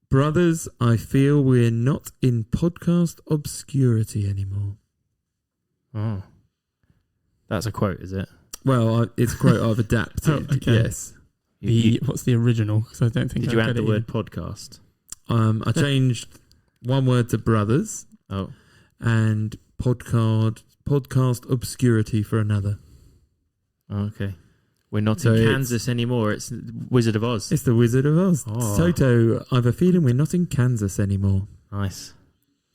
Brothers, I feel we're not in podcast obscurity anymore. Oh. That's a quote, is it? Well, it's a quote I've adapted. Okay. Yes. What's the original? Because I don't think Did you add the word podcast? I changed one word to brothers. Oh. And podcast obscurity for another. Oh, okay. We're not So in Kansas anymore. It's Wizard of Oz. It's the Wizard of Oz. Oh. Toto, I have a feeling we're not in Kansas anymore. Nice.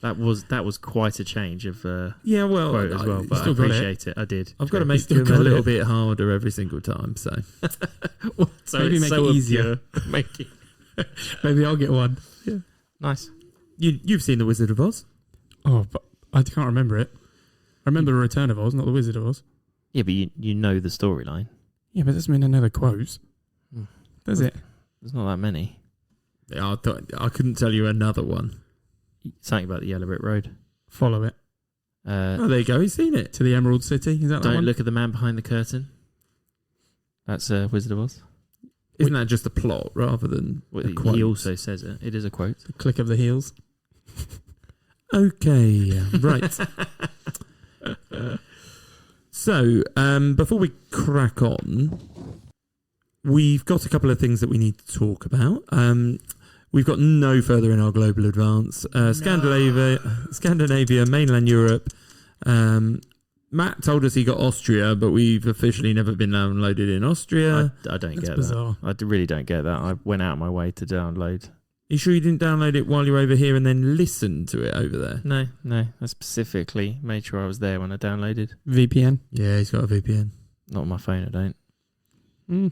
That was quite a change of quote as well, but I appreciate it. I did. I've got to make them a little bit harder every single time. So, maybe make it easier. Maybe I'll get one. Yeah. Nice. You've seen the Wizard of Oz? Oh, but I can't remember it. I remember the Return of Oz, not the Wizard of Oz. Yeah, but you know the storyline. Yeah, but that doesn't mean I know the quotes. Does it? There's not that many. Yeah, I couldn't tell you another one. Something about the Yellow Brick Road. Follow it. There you go. He's seen it. To the Emerald City. Is that the one? Don't look at the man behind the curtain. That's Wizard of Oz. Isn't that just a plot rather than a quote? He also says it. It is a quote. The click of the heels. Okay, right. So, before we crack on, we've got a couple of things that we need to talk about. We've got no further in our global advance. Scandinavia, mainland Europe. Matt told us he got Austria, but we've officially never been downloaded in Austria. I don't get bizarre. that. I really don't get that. I went out of my way to download. You sure you didn't download it while you're over here and then listen to it over there? No. I specifically made sure I was there when I downloaded. VPN? Yeah, he's got a VPN. Not on my phone, I don't.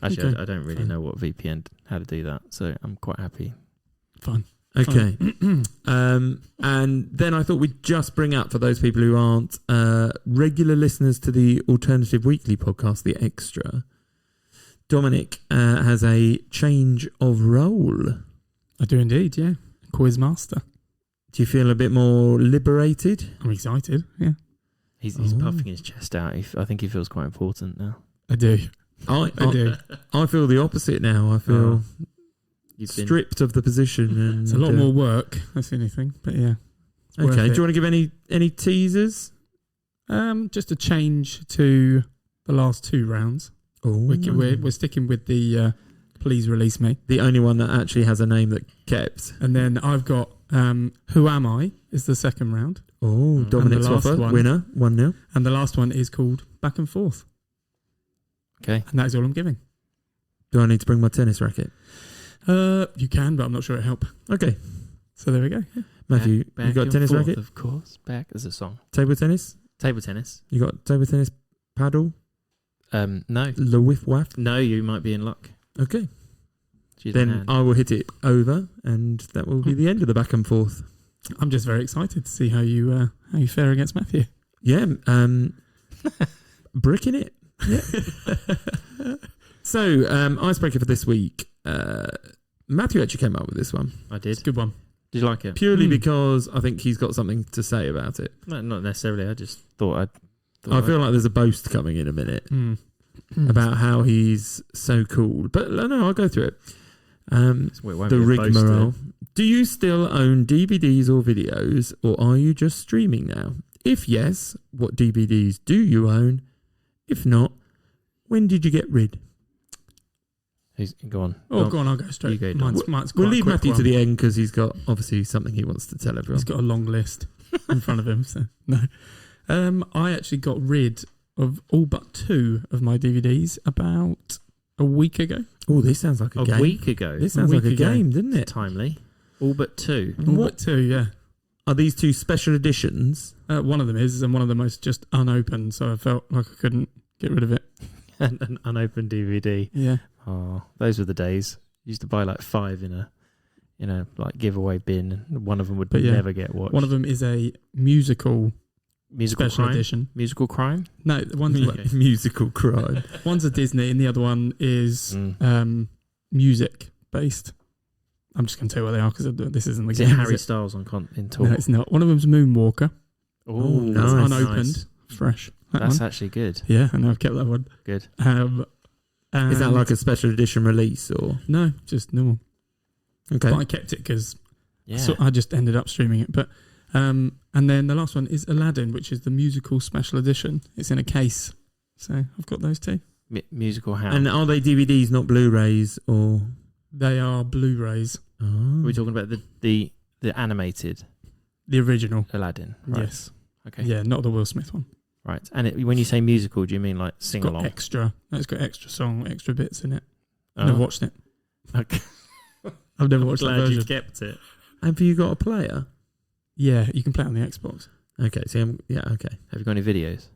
Actually, okay. I don't really know what VPN, how to do that, so I'm quite happy. Fine. Okay. And then I thought we'd just bring up, for those people who aren't regular listeners to the Alternative Weekly podcast, The Extra, Dominic has a change of role. I do indeed, yeah. Quizmaster. Do you feel a bit more liberated? I'm excited, yeah. He's puffing his chest out. I think he feels quite important now. I do. I do. I feel the opposite now. I feel stripped of the position. And, it's a lot more work, that's the only thing, but yeah. Okay, do you want to give any teasers? Just a change to the last two rounds. Oh, we're sticking with the Please Release Me. The only one that actually has a name that kept. And then I've got Who Am I is the second round. Oh, Dominic Swaffer, winner, 1-0. And the last one is called Back and Forth. Okay. And that is all I'm giving. Do I need to bring my tennis racket? You can, but I'm not sure it'll help. Okay. So there we go. Yeah. Matthew, back you got a tennis forth, racket? Of course. Back as a song. Table tennis? Table tennis. You got table tennis paddle? No. The whiff waff? No, you might be in luck. Okay. Choose then I will hit it over, and that will be the end of the back and forth. I'm just very excited to see how you fare against Matthew. Yeah, bricking it. Yeah. So, icebreaker for this week. Matthew actually came up with this one. I did. It's a good one. Did you like it? Purely because I think he's got something to say about it. No, not necessarily. I just thought I feel like there's a boast coming in a minute about how he's so cool. But no, I'll go through it. The rigmarole. Do you still own DVDs or videos, or are you just streaming now? If yes, what DVDs do you own? If not, when did you get rid? Go on. Go on, I'll go straight. You go, mine's we'll leave quite a quick Matthew one. to the end because he's got obviously something he wants to tell everyone. He's got a long list in front of him. So no, I actually got rid of all but 2 of my DVDs about a week ago. Oh, this sounds like a game. A week ago. This sounds like a game, didn't it? Timely. All but 2. All but 2, yeah. Are these 2 special editions? One of them is, and one of them is just unopened, so I felt like I couldn't get rid of it. An unopened DVD. Yeah. Oh, those were the days. You used to buy like 5 in a like giveaway bin, and one of them would never get watched. One of them is a musical special crime? edition. Musical crime? No, one's musical crime. One's a Disney, and the other one is music based. I'm just going to tell you what they are because this isn't the is game. It Harry Styles in tour? No, it's not. One of them's Moonwalker. Oh, nice. It's unopened, nice. fresh. That's actually good. Yeah, I know. I've kept that one. Good. Is that like a special edition release or no? Just normal. Okay. But I kept it because Yeah. So I just ended up streaming it. But and then the last one is Aladdin, which is the musical special edition. It's in a case. So I've got those two. Musical how? And are they DVDs, not Blu-rays, or? They are Blu-rays. Oh. Are we talking about the animated? The original. Aladdin. Right. Yes. Okay. Yeah, not the Will Smith one. Right. And when you say musical, do you mean like sing along? It's got extra song, extra bits in it. Oh. I've never watched it. Okay. I've never watched that Glad version. you kept it. Have you got a player? Yeah, you can play it on the Xbox. Okay, so okay. Have you got any videos?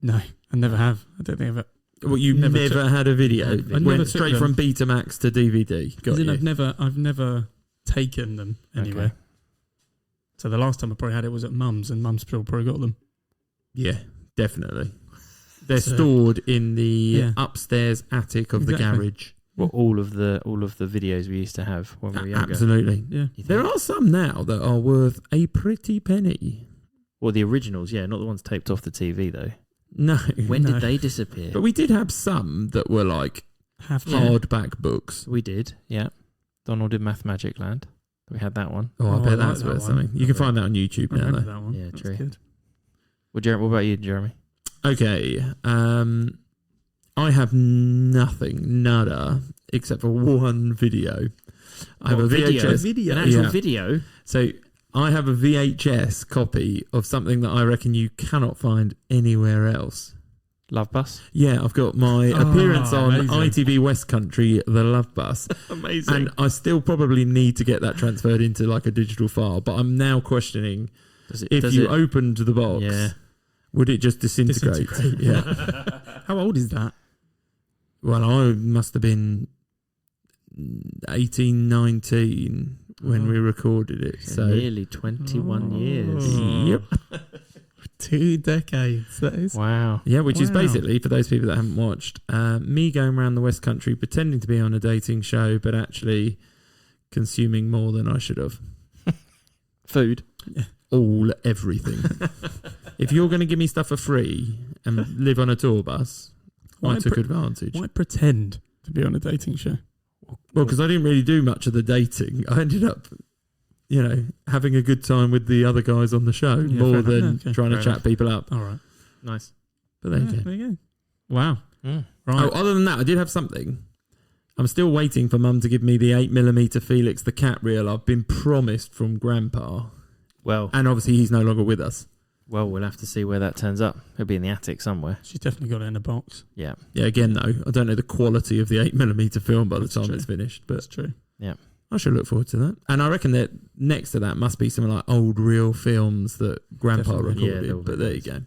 No, I never have. I don't think I've. Well, you never had a video. I It never went took straight them. from Betamax to DVD. Got you. I've never taken them anywhere. Okay. So the last time I probably had it was at Mum's, and Mum's probably got them. Yeah, definitely. They're stored in the upstairs attic of the garage. Well, all of the videos we used to have when we were younger. Absolutely. Yeah. There are some now that are worth a pretty penny. Well, the originals, yeah, not the ones taped off the TV though. No. When did they disappear? But we did have some that were like hardback books. We did, yeah. Donald in Math Magic Land. We had that one. Oh, I bet like that's that worth one. something. You can find that on YouTube I now, remember though. that one. Yeah, That's true. good. What about you, Jeremy? Okay. I have nothing, nada, except for one video. I have a VHS. An actual video? So I have a VHS copy of something that I reckon you cannot find anywhere else. Love Bus? Yeah, I've got my appearance on amazing. ITV West Country, The Love Bus. Amazing. And I still probably need to get that transferred into like a digital file, but I'm now questioning if you opened the box, would it just disintegrate? Yeah. How old is that? Well, I must have been 18, 19 when we recorded it. So nearly 21 years. Yep. 2 decades, that is. Wow. Yeah, which is basically, for those people that haven't watched, me going around the West Country pretending to be on a dating show, but actually consuming more than I should have. Food. Everything. If you're going to give me stuff for free and live on a tour bus, I took advantage. Why pretend to be on a dating show? Well, because I didn't really do much of the dating. I ended up, having a good time with the other guys on the show more than trying to chat people up. All right. Nice. But there you go. Wow. Mm. Right. Oh, other than that, I did have something. I'm still waiting for Mum to give me the 8mm Felix the cat reel I've been promised from Grandpa. Well, And obviously he's no longer with us. we'll have to see where that turns up. It'll be in the attic somewhere. She's definitely got it in a box. Yeah. Yeah, again though, I don't know the quality of the 8mm film by the That's time true. it's finished, but That's true. Yeah. I should look forward to that. And I reckon that next to that must be some like old real films that Grandpa Definitely. recorded. Yeah, but there you go.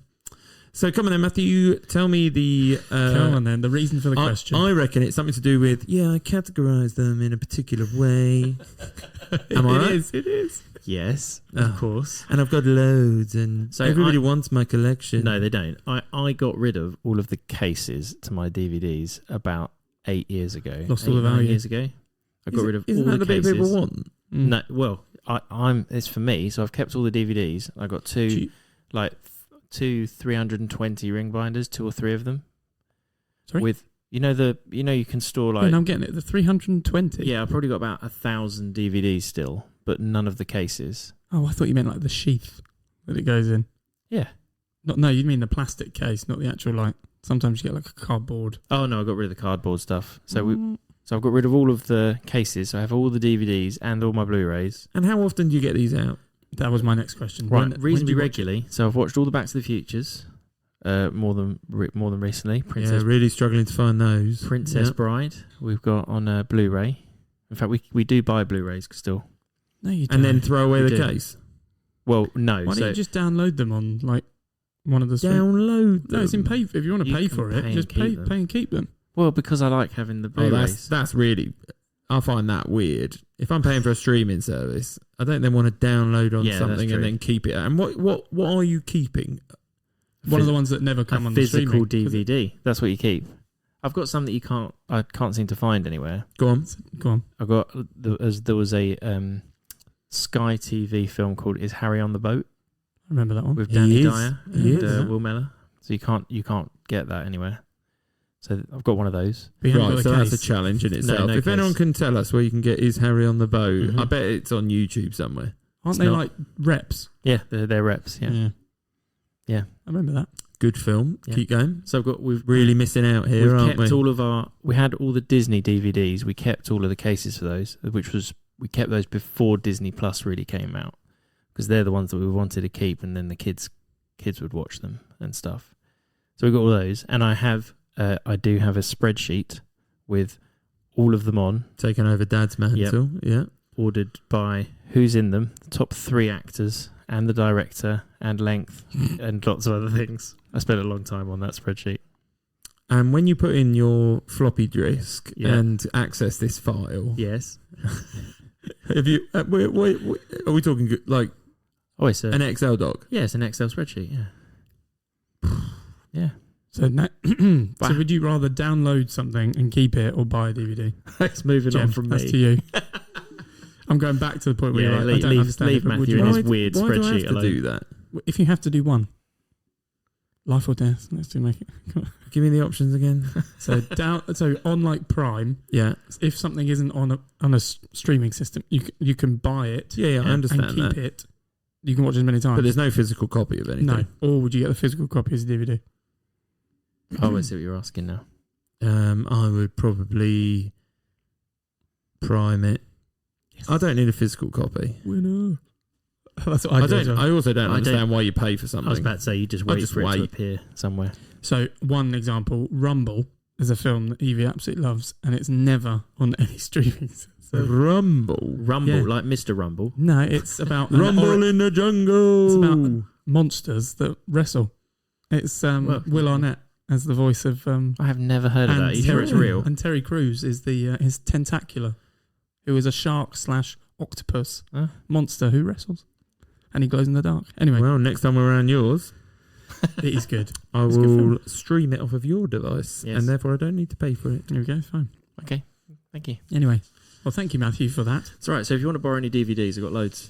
So come on then, Matthew, tell me the... Come on then, the reason for the question. I reckon it's something to do with, I categorise them in a particular way. Am I right? It is. Yes, Oh. of course. And I've got loads and So everybody wants my collection. No, they don't. I got rid of all of the cases to my DVDs about 8 years ago. Lost all the 9 value. years ago. I got rid of all Isn't that the the bit cases. people want? No, well, it's for me, so I've kept all the DVDs. I got two 320 ring binders, 2 or 3 of them. Sorry? With you can store like and I'm getting it. The 320. yeah, I've probably got about 1,000 DVDs still, but none of the cases. Oh, I thought you meant like the sheath that it goes in. Yeah. No, you mean the plastic case, not the actual like. Sometimes you get like a cardboard. Oh no, I got rid of the cardboard stuff. So I've got rid of all of the cases. So I have all the DVDs and all my Blu-rays. And how often do you get these out? That was my next question. Right, When reasonably do you watch regularly. So I've watched all the Back to the Futures, more than recently. Princess Really struggling to find those. Bride. We've got on Blu-ray. In fact, we do buy Blu-rays still. No, you don't. And then throw away We the do. case. Well, no. Why don't you just download them on like one of the Download them. No, it's in pay. If you want to You pay can for it, pay and just keep pay them. and keep them. Well, because I like having the Oh, Blu-rays. that's really... I find that weird. If I'm paying for a streaming service, I don't then want to download on Yeah, that's something true. and then keep it. And what are you keeping? One of the ones that never come a on the physical streaming. DVD. That's what you keep. I've got some that I can't seem to find anywhere. Go on. Go on. I've got there was a Sky TV film called Is Harry on the Boat I remember that one. with He Danny is. Dyer He and is. Will Mellor. So you can't get that anywhere. So I've got one of those. Right, so that's a challenge in itself. If anyone can tell us where you can get Is Harry on the Boat, I bet it's on YouTube somewhere. Aren't they like reps? Yeah, they're reps. Yeah. I remember that. Good film. Yeah. Keep going. So we've really missing out here, aren't we? We had all the Disney DVDs. We kept all of the cases for those, we kept those before Disney Plus really came out, because they're the ones that we wanted to keep, and then the kids would watch them and stuff. So we got all those, and I do have a spreadsheet with all of them on. Taking over Dad's mantle. Yeah. Ordered by who's in them, the top 3 actors, and the director, and length, and lots of other things. I spent a long time on that spreadsheet. And when you put in your floppy disk and access this file, yes, have you? Are we talking like? Oh, it's an Excel doc. Yeah, it's an Excel spreadsheet. Yeah. Yeah. So, so would you rather download something and keep it, or buy a DVD? It's moving on from me. That's to you. I'm going back to the point where you're like, I don't understand leave Matthew in his weird spreadsheet do I have to alone. do that? If you have to do one, life or death. Let's make it. Give me the options again. So on like Prime, if something isn't on a streaming system, you can buy it. Yeah, I understand and keep that. it. You can watch it as many times. But there's no physical copy of anything. No. Or would you get the physical copy as a DVD? Oh, I see what you're asking now. I would probably Prime it. Yes. I don't need a physical copy. Winner. That's what I also don't understand why you pay for something. I was about to say you just wait for it to appear somewhere. So one example, Rumble is a film that Evie absolutely loves, and it's never on any streaming. So Rumble, like Mr. Rumble. No, it's about Rumble in the jungle. It's about monsters that wrestle. It's Will Arnett as the voice of. I have never heard of that. Are you sure it's real? And Terry Crews is his Tentacular, who is a shark/octopus monster who wrestles, and he glows in the dark. Anyway, well, next time we're around yours, it is good. I will stream it off of your device, and therefore I don't need to pay for it. There we go. Fine. Okay. Thank you. Anyway, well, thank you, Matthew, for that. It's all right. So if you want to borrow any DVDs, I've got loads.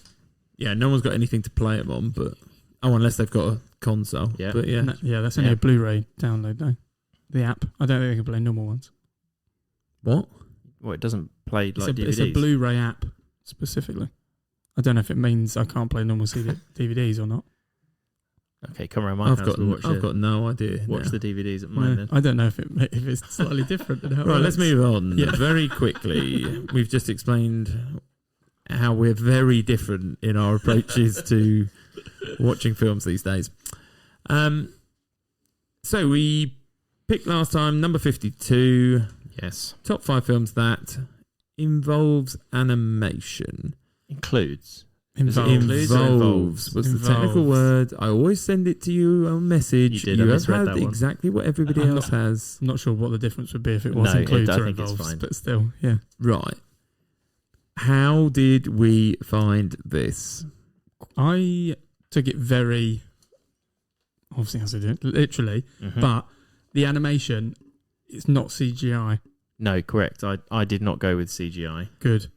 Yeah, no one's got anything to play them on, but unless they've got a console. Yeah, but that's only a Blu-ray download, though. The app. I don't think they can play normal ones. What? Well, it doesn't play like DVDs. It's a Blu-ray app specifically. I don't know if it means I can't play normal DVDs or not. Okay, come around my house. I've got no idea. Watch the DVDs at mine then. I don't know if it's slightly different. Right, let's move on very quickly. We've just explained how we're very different in our approaches to watching films these days. So we picked last time number 52. Yes. Top 5 films that involves animation. Involves was the technical word. I always send it to you on message. You have had exactly what everybody else has. I'm not sure what the difference would be if it was includes or involves, but still, yeah. Right. How did we find this? I took it very, obviously as I do, literally, but the animation is not CGI. No, correct. I did not go with CGI. Good.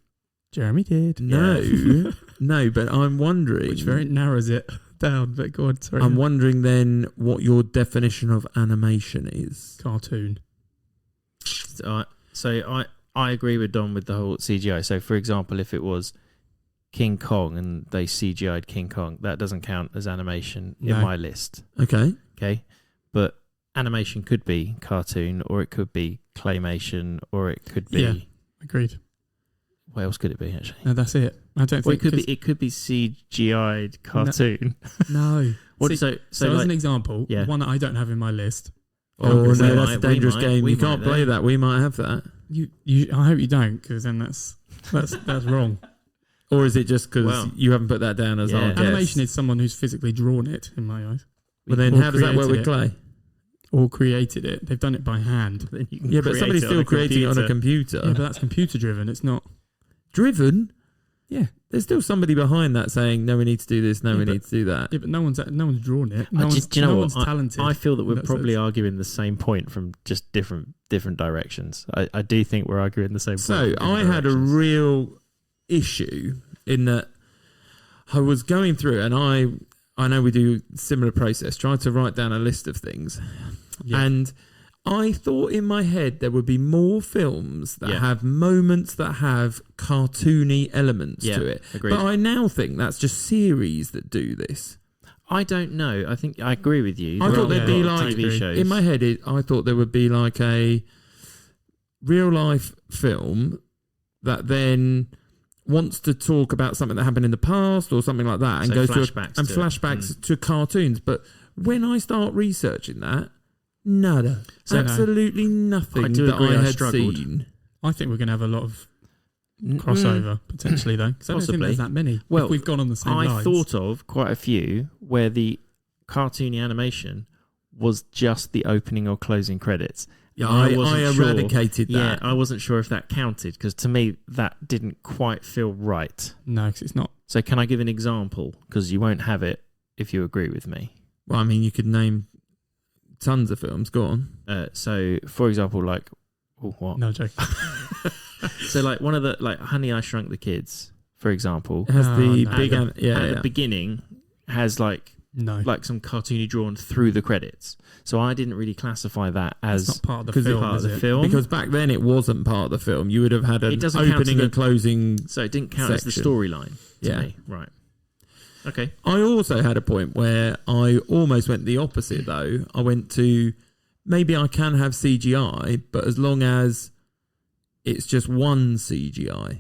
Jeremy did. No, but I'm wondering... Which very narrows it down, but go on, sorry. I'm wondering then what your definition of animation is. Cartoon. So I agree with Don with the whole CGI. So, for example, if it was King Kong and they CGI'd King Kong, that doesn't count as animation in my list. Okay. But animation could be cartoon, or it could be claymation, or it could be... Yeah, agreed. What else could it be, actually? No, that's it. I don't think it could be CGI'd cartoon. No. So as an example, one that I don't have in my list. Oh, no, that's a dangerous game. You can't play that. We might have that. I hope you don't, because then that's wrong. Or is it just because you haven't put that down as our guess? Animation is someone who's physically drawn it, in my eyes. Well, then how does that work with clay? Or created it. They've done it by hand. But somebody's still creating it on a computer. Yeah, but that's computer driven. It's not driven. Yeah, there's still somebody behind that saying, "No, we need to do this. No, we need to do that." Yeah, but no one's drawn it. No one's talented. I feel that we're probably arguing the same point from just different directions. I do think we're arguing the same point. So I had a real issue in that I was going through, and I know we do similar process. Tried to write down a list of things, and I thought in my head there would be more films that Yeah. have moments that have cartoony elements Yeah, to it. agreed. But I now think that's just series that do this. I don't know. I think I agree with you. I thought There there'd are be a lot of like TV shows. in my head. I thought there would be like a real life film that then wants to talk about something that happened in the past or something like that, and So goes flashbacks to flashbacks to cartoons. But when I start researching that, nada, So absolutely nothing I do that agree, I I had struggled. seen. I think we're going to have a lot of crossover potentially though, because I don't think Possibly. there's that many. Well, if we've gone on the same I lines. thought of quite a few where the cartoony animation was just the opening or closing credits. Yeah, I I wasn't sure. eradicated that. Yeah, I wasn't sure if that counted because to me that didn't quite feel right. no, because it's not. So can I give an example? Because you won't have it if you agree with me. Well, I mean, you could name tons of films. Go on. So for example, like what? No joke. So like one of the like Honey I Shrunk the Kids, for example, It has Oh, the no. big... at yeah. the beginning has like No, some cartoony drawn through the credits. So I didn't really classify that it's as not part of the 'cause it's film. part Is of the it? film. Because back then it wasn't part of the film. You would have had an It doesn't count to opening the- and closing. So it didn't count as the section. storyline to Yeah. me. Right. Okay. I also had a point where I almost went the opposite though. I went to maybe I can have CGI, but as long as it's just one CGI.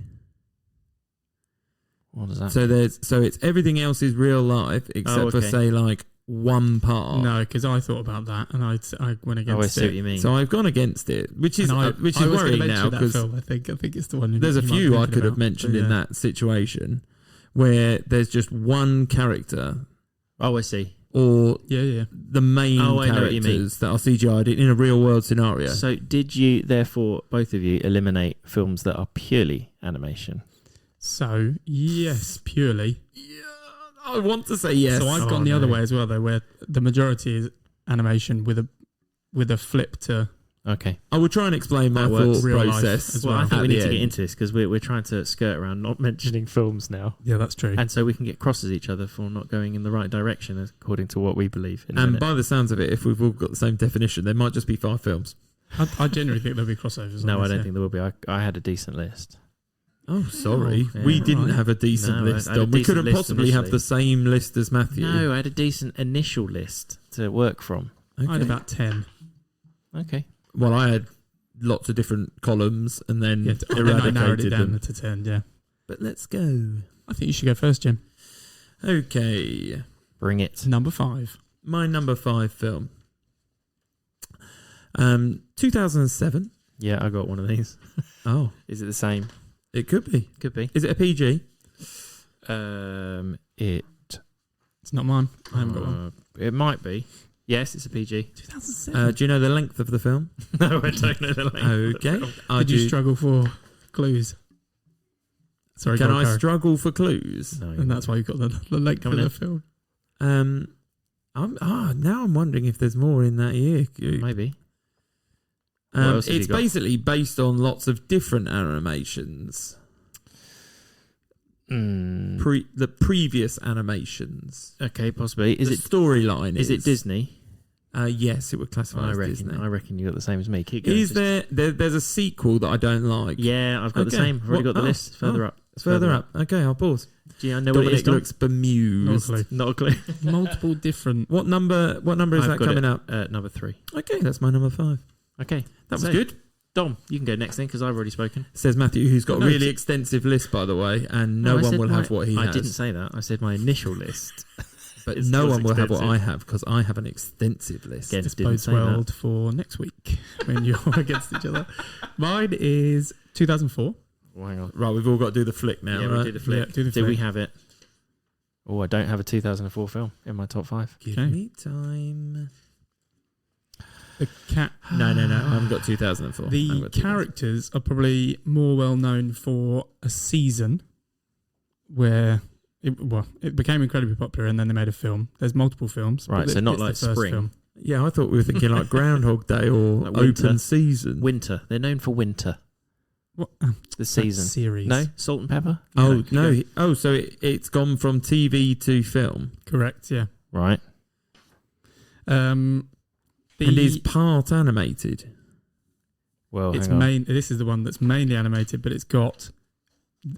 What does that So it's everything else is real life except for okay. say like one part. No, because I thought about that and I went against Oh, I see it. what you mean. So I've gone against it, which is And I which I is was gonna worrying mention now that because film. I think it's the one. there's a you might be few I thinking could have about, mentioned but in yeah. that situation where there's just one character oh, I see. or Yeah. the main Oh, I know what you mean. characters that are CGI'd in a real world scenario. So did you, therefore, both of you, eliminate films that are purely animation? So yes, purely. I want to say yes. So I've Oh, gone the other no. way as well, though, where the majority is animation with a flip to. Okay. I will try and explain my That works. thought Real life process. as Well, I well. think at we the need to get end. into this because we're trying to skirt around not mentioning films now. Yeah, that's true. And so we can get cross at each other for not going in the right direction according to what we believe. In a And minute. by the sounds of it, if we've all got the same definition, there might just be 5 films. I generally think there'll be crossovers. No, on I this, don't yeah. think there will be. I had a decent list. Oh, sorry. Oh, yeah. We didn't Right. have a decent No, list. I had a Dom. We decent couldn't list possibly have initially. the same list as Matthew. No, I had a decent initial list to work from. Okay. I had about 10. Okay. Well, I had lots of different columns and then Yeah, and then I narrowed it eradicated down them. to 10. Yeah, But let's go. I think you should go first, Jim. Okay. Bring it. Number 5. My number 5 film. 2007. Yeah, I got one of these. Oh, Is it the same? it could be. Could be. Is it a PG? It. It's not mine. I haven't got one. It might be. Yes, it's a PG. 2007. Do you know the length of the film? No, I don't know the length. Okay. Did you struggle for clues? Sorry, Can go I on, Karen. struggle for clues? No, And that's why you got the length Coming of the in. film. Now I'm wondering if there's more in that year. maybe. What else have you It's got? basically based on lots of different animations. The previous animations. Okay, possibly. Is the it storyline? Is it Disney? Yes, it would classify I as reckon. Disney. I reckon you got the same as me. Keep going. Is there's a sequel that I don't like? Yeah, I've got the Okay. same. I've already got the What? list. Further up. It's further up. Okay, I'll pause. Do you know what it is? Dominic Dom? looks bemused. Not a clue. Not a clue. Multiple different. What number is I've that got coming it. up? Number 3. Okay, that's my number 5. Okay. That was So, good. Dom, you can go next then because I've already spoken. Says Matthew, who's got No, a really it's- extensive list, by the way, and no I one said will my- have what he I has. didn't say that. I said my initial list. But It's no still one will have what extensive. I have because I have an extensive list. Again, This didn't bodes say well that. for next week when you're against each other. Mine is 2004. Oh, hang on. Right, we've all got to do the flick now, Yeah, right? we do the flick. Yeah, do the Do we flick. have it? Oh, I don't have a 2004 film in my top 5. Give Okay. me time. The cat. No, I haven't got 2004. I haven't The got 2004. characters are probably more well known for a season where it became incredibly popular and then they made a film. There's multiple films. Right, but so not it's the like first Spring. film. Yeah, I thought we were thinking like Groundhog Day or Like winter. Open Season. Winter. They're known for winter. What? The season. Series. No? Salt and Pepper? Oh, Yeah, no. keep going. So it's gone from TV to film. Correct, yeah. Right. And is part animated. Well, It's hang on. This is the one that's mainly animated, but it's got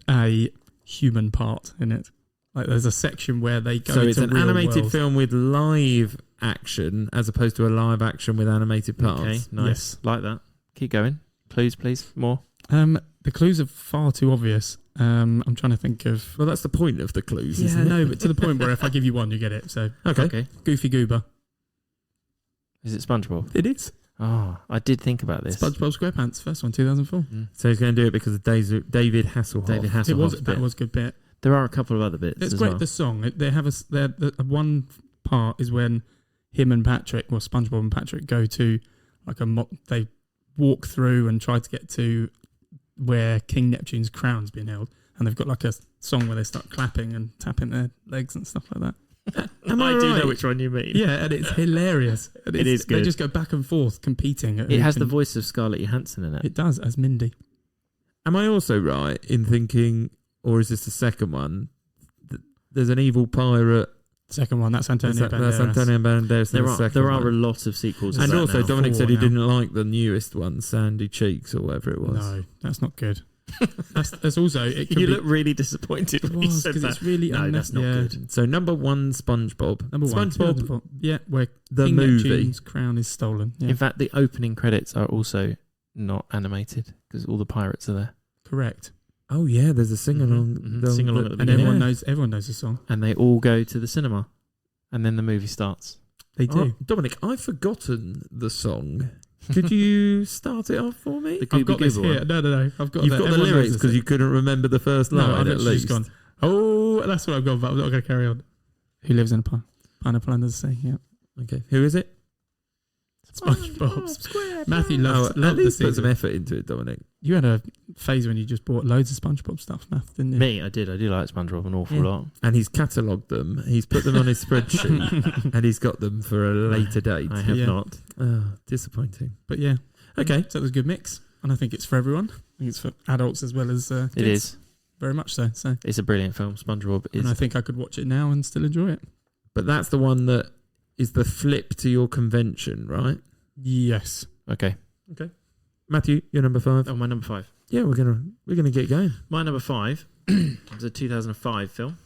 a human part in it. Like there's a section where they go. So into it's an real animated world. film with live action as opposed to a live action with animated parts. Okay, nice. Yes. Like that. Keep going. Clues, please. More. The clues are far too obvious. I'm trying to think of. Well, that's the point of the clues, Yeah, isn't it? no, but to the point where if I give you one, you get it. So Okay. Goofy Goober. Is it SpongeBob? It is. Oh, I did think about this. SpongeBob SquarePants, first one, 2004. So he's going to do it because of David Hasselhoff. David Hasselhoff's That bit. was a good bit. There are a couple of other bits It's as great. well. The song. They have one part is when him and Patrick, well, SpongeBob and Patrick go to like they walk through and try to get to where King Neptune's crown's being held, and they've got like a song where they start clapping and tapping their legs and stuff like that. Am I do right? know which one you mean. Yeah, and it's hilarious. And It is good. They just go back and forth competing. It has the voice of Scarlett Johansson in it. It does, as Mindy. Am I also right in thinking, or is this the second one? There's an evil pirate. Second one, that's Antonio Banderas. That's Antonio Banderas. There are a lot of sequels. And also, Dominic said he now. didn't like the newest one, Sandy Cheeks or whatever it was. No, that's not good. that's also. It could You be, look really disappointed when you said because that. it's really No, that's not good. So number one, SpongeBob. Number one, SpongeBob, 2004. Yeah, where the King movie. Neptune's crown is stolen. Yeah, In fact, the opening credits are also not animated because all the pirates are there, correct. Oh yeah, there's a sing along. Mhm. Sing-along at the And beginning. everyone knows the song. and they all go to the cinema, and then the movie starts. They do. Oh, Dominic, I've forgotten the song. Could you start it off for me? The I've got Gooby this Goober here. one. No. I've got. You've got the everyone knows lyrics this. because you couldn't remember the first No, line I've at actually least. just gone. Oh, that's what I've gone. But I'm not going to carry on. Who lives in a pineapple under the sea? Yeah, Okay, who is it? SpongeBob. Matthew Oh, loved at the least put season. some effort into it, Dominic. You had a phase when you just bought loads of SpongeBob stuff, Matt, didn't you? Me, I did. I do like SpongeBob an awful Yeah. lot. And he's catalogued them. He's put them on his spreadsheet, and he's got them for a later date. I have Yeah. not. Oh, disappointing. But yeah, Okay. so it was a good mix, and I think it's for everyone. I think it's for adults as well as kids. It is. Very much so. It's a brilliant film. SpongeBob is. And I think I could watch it now and still enjoy it. But that's the one that is the flip to your convention, right? Yes. Okay. Matthew, you're number 5. Oh, my number 5. Yeah, we're gonna get going. My number 5 is a 2005 film.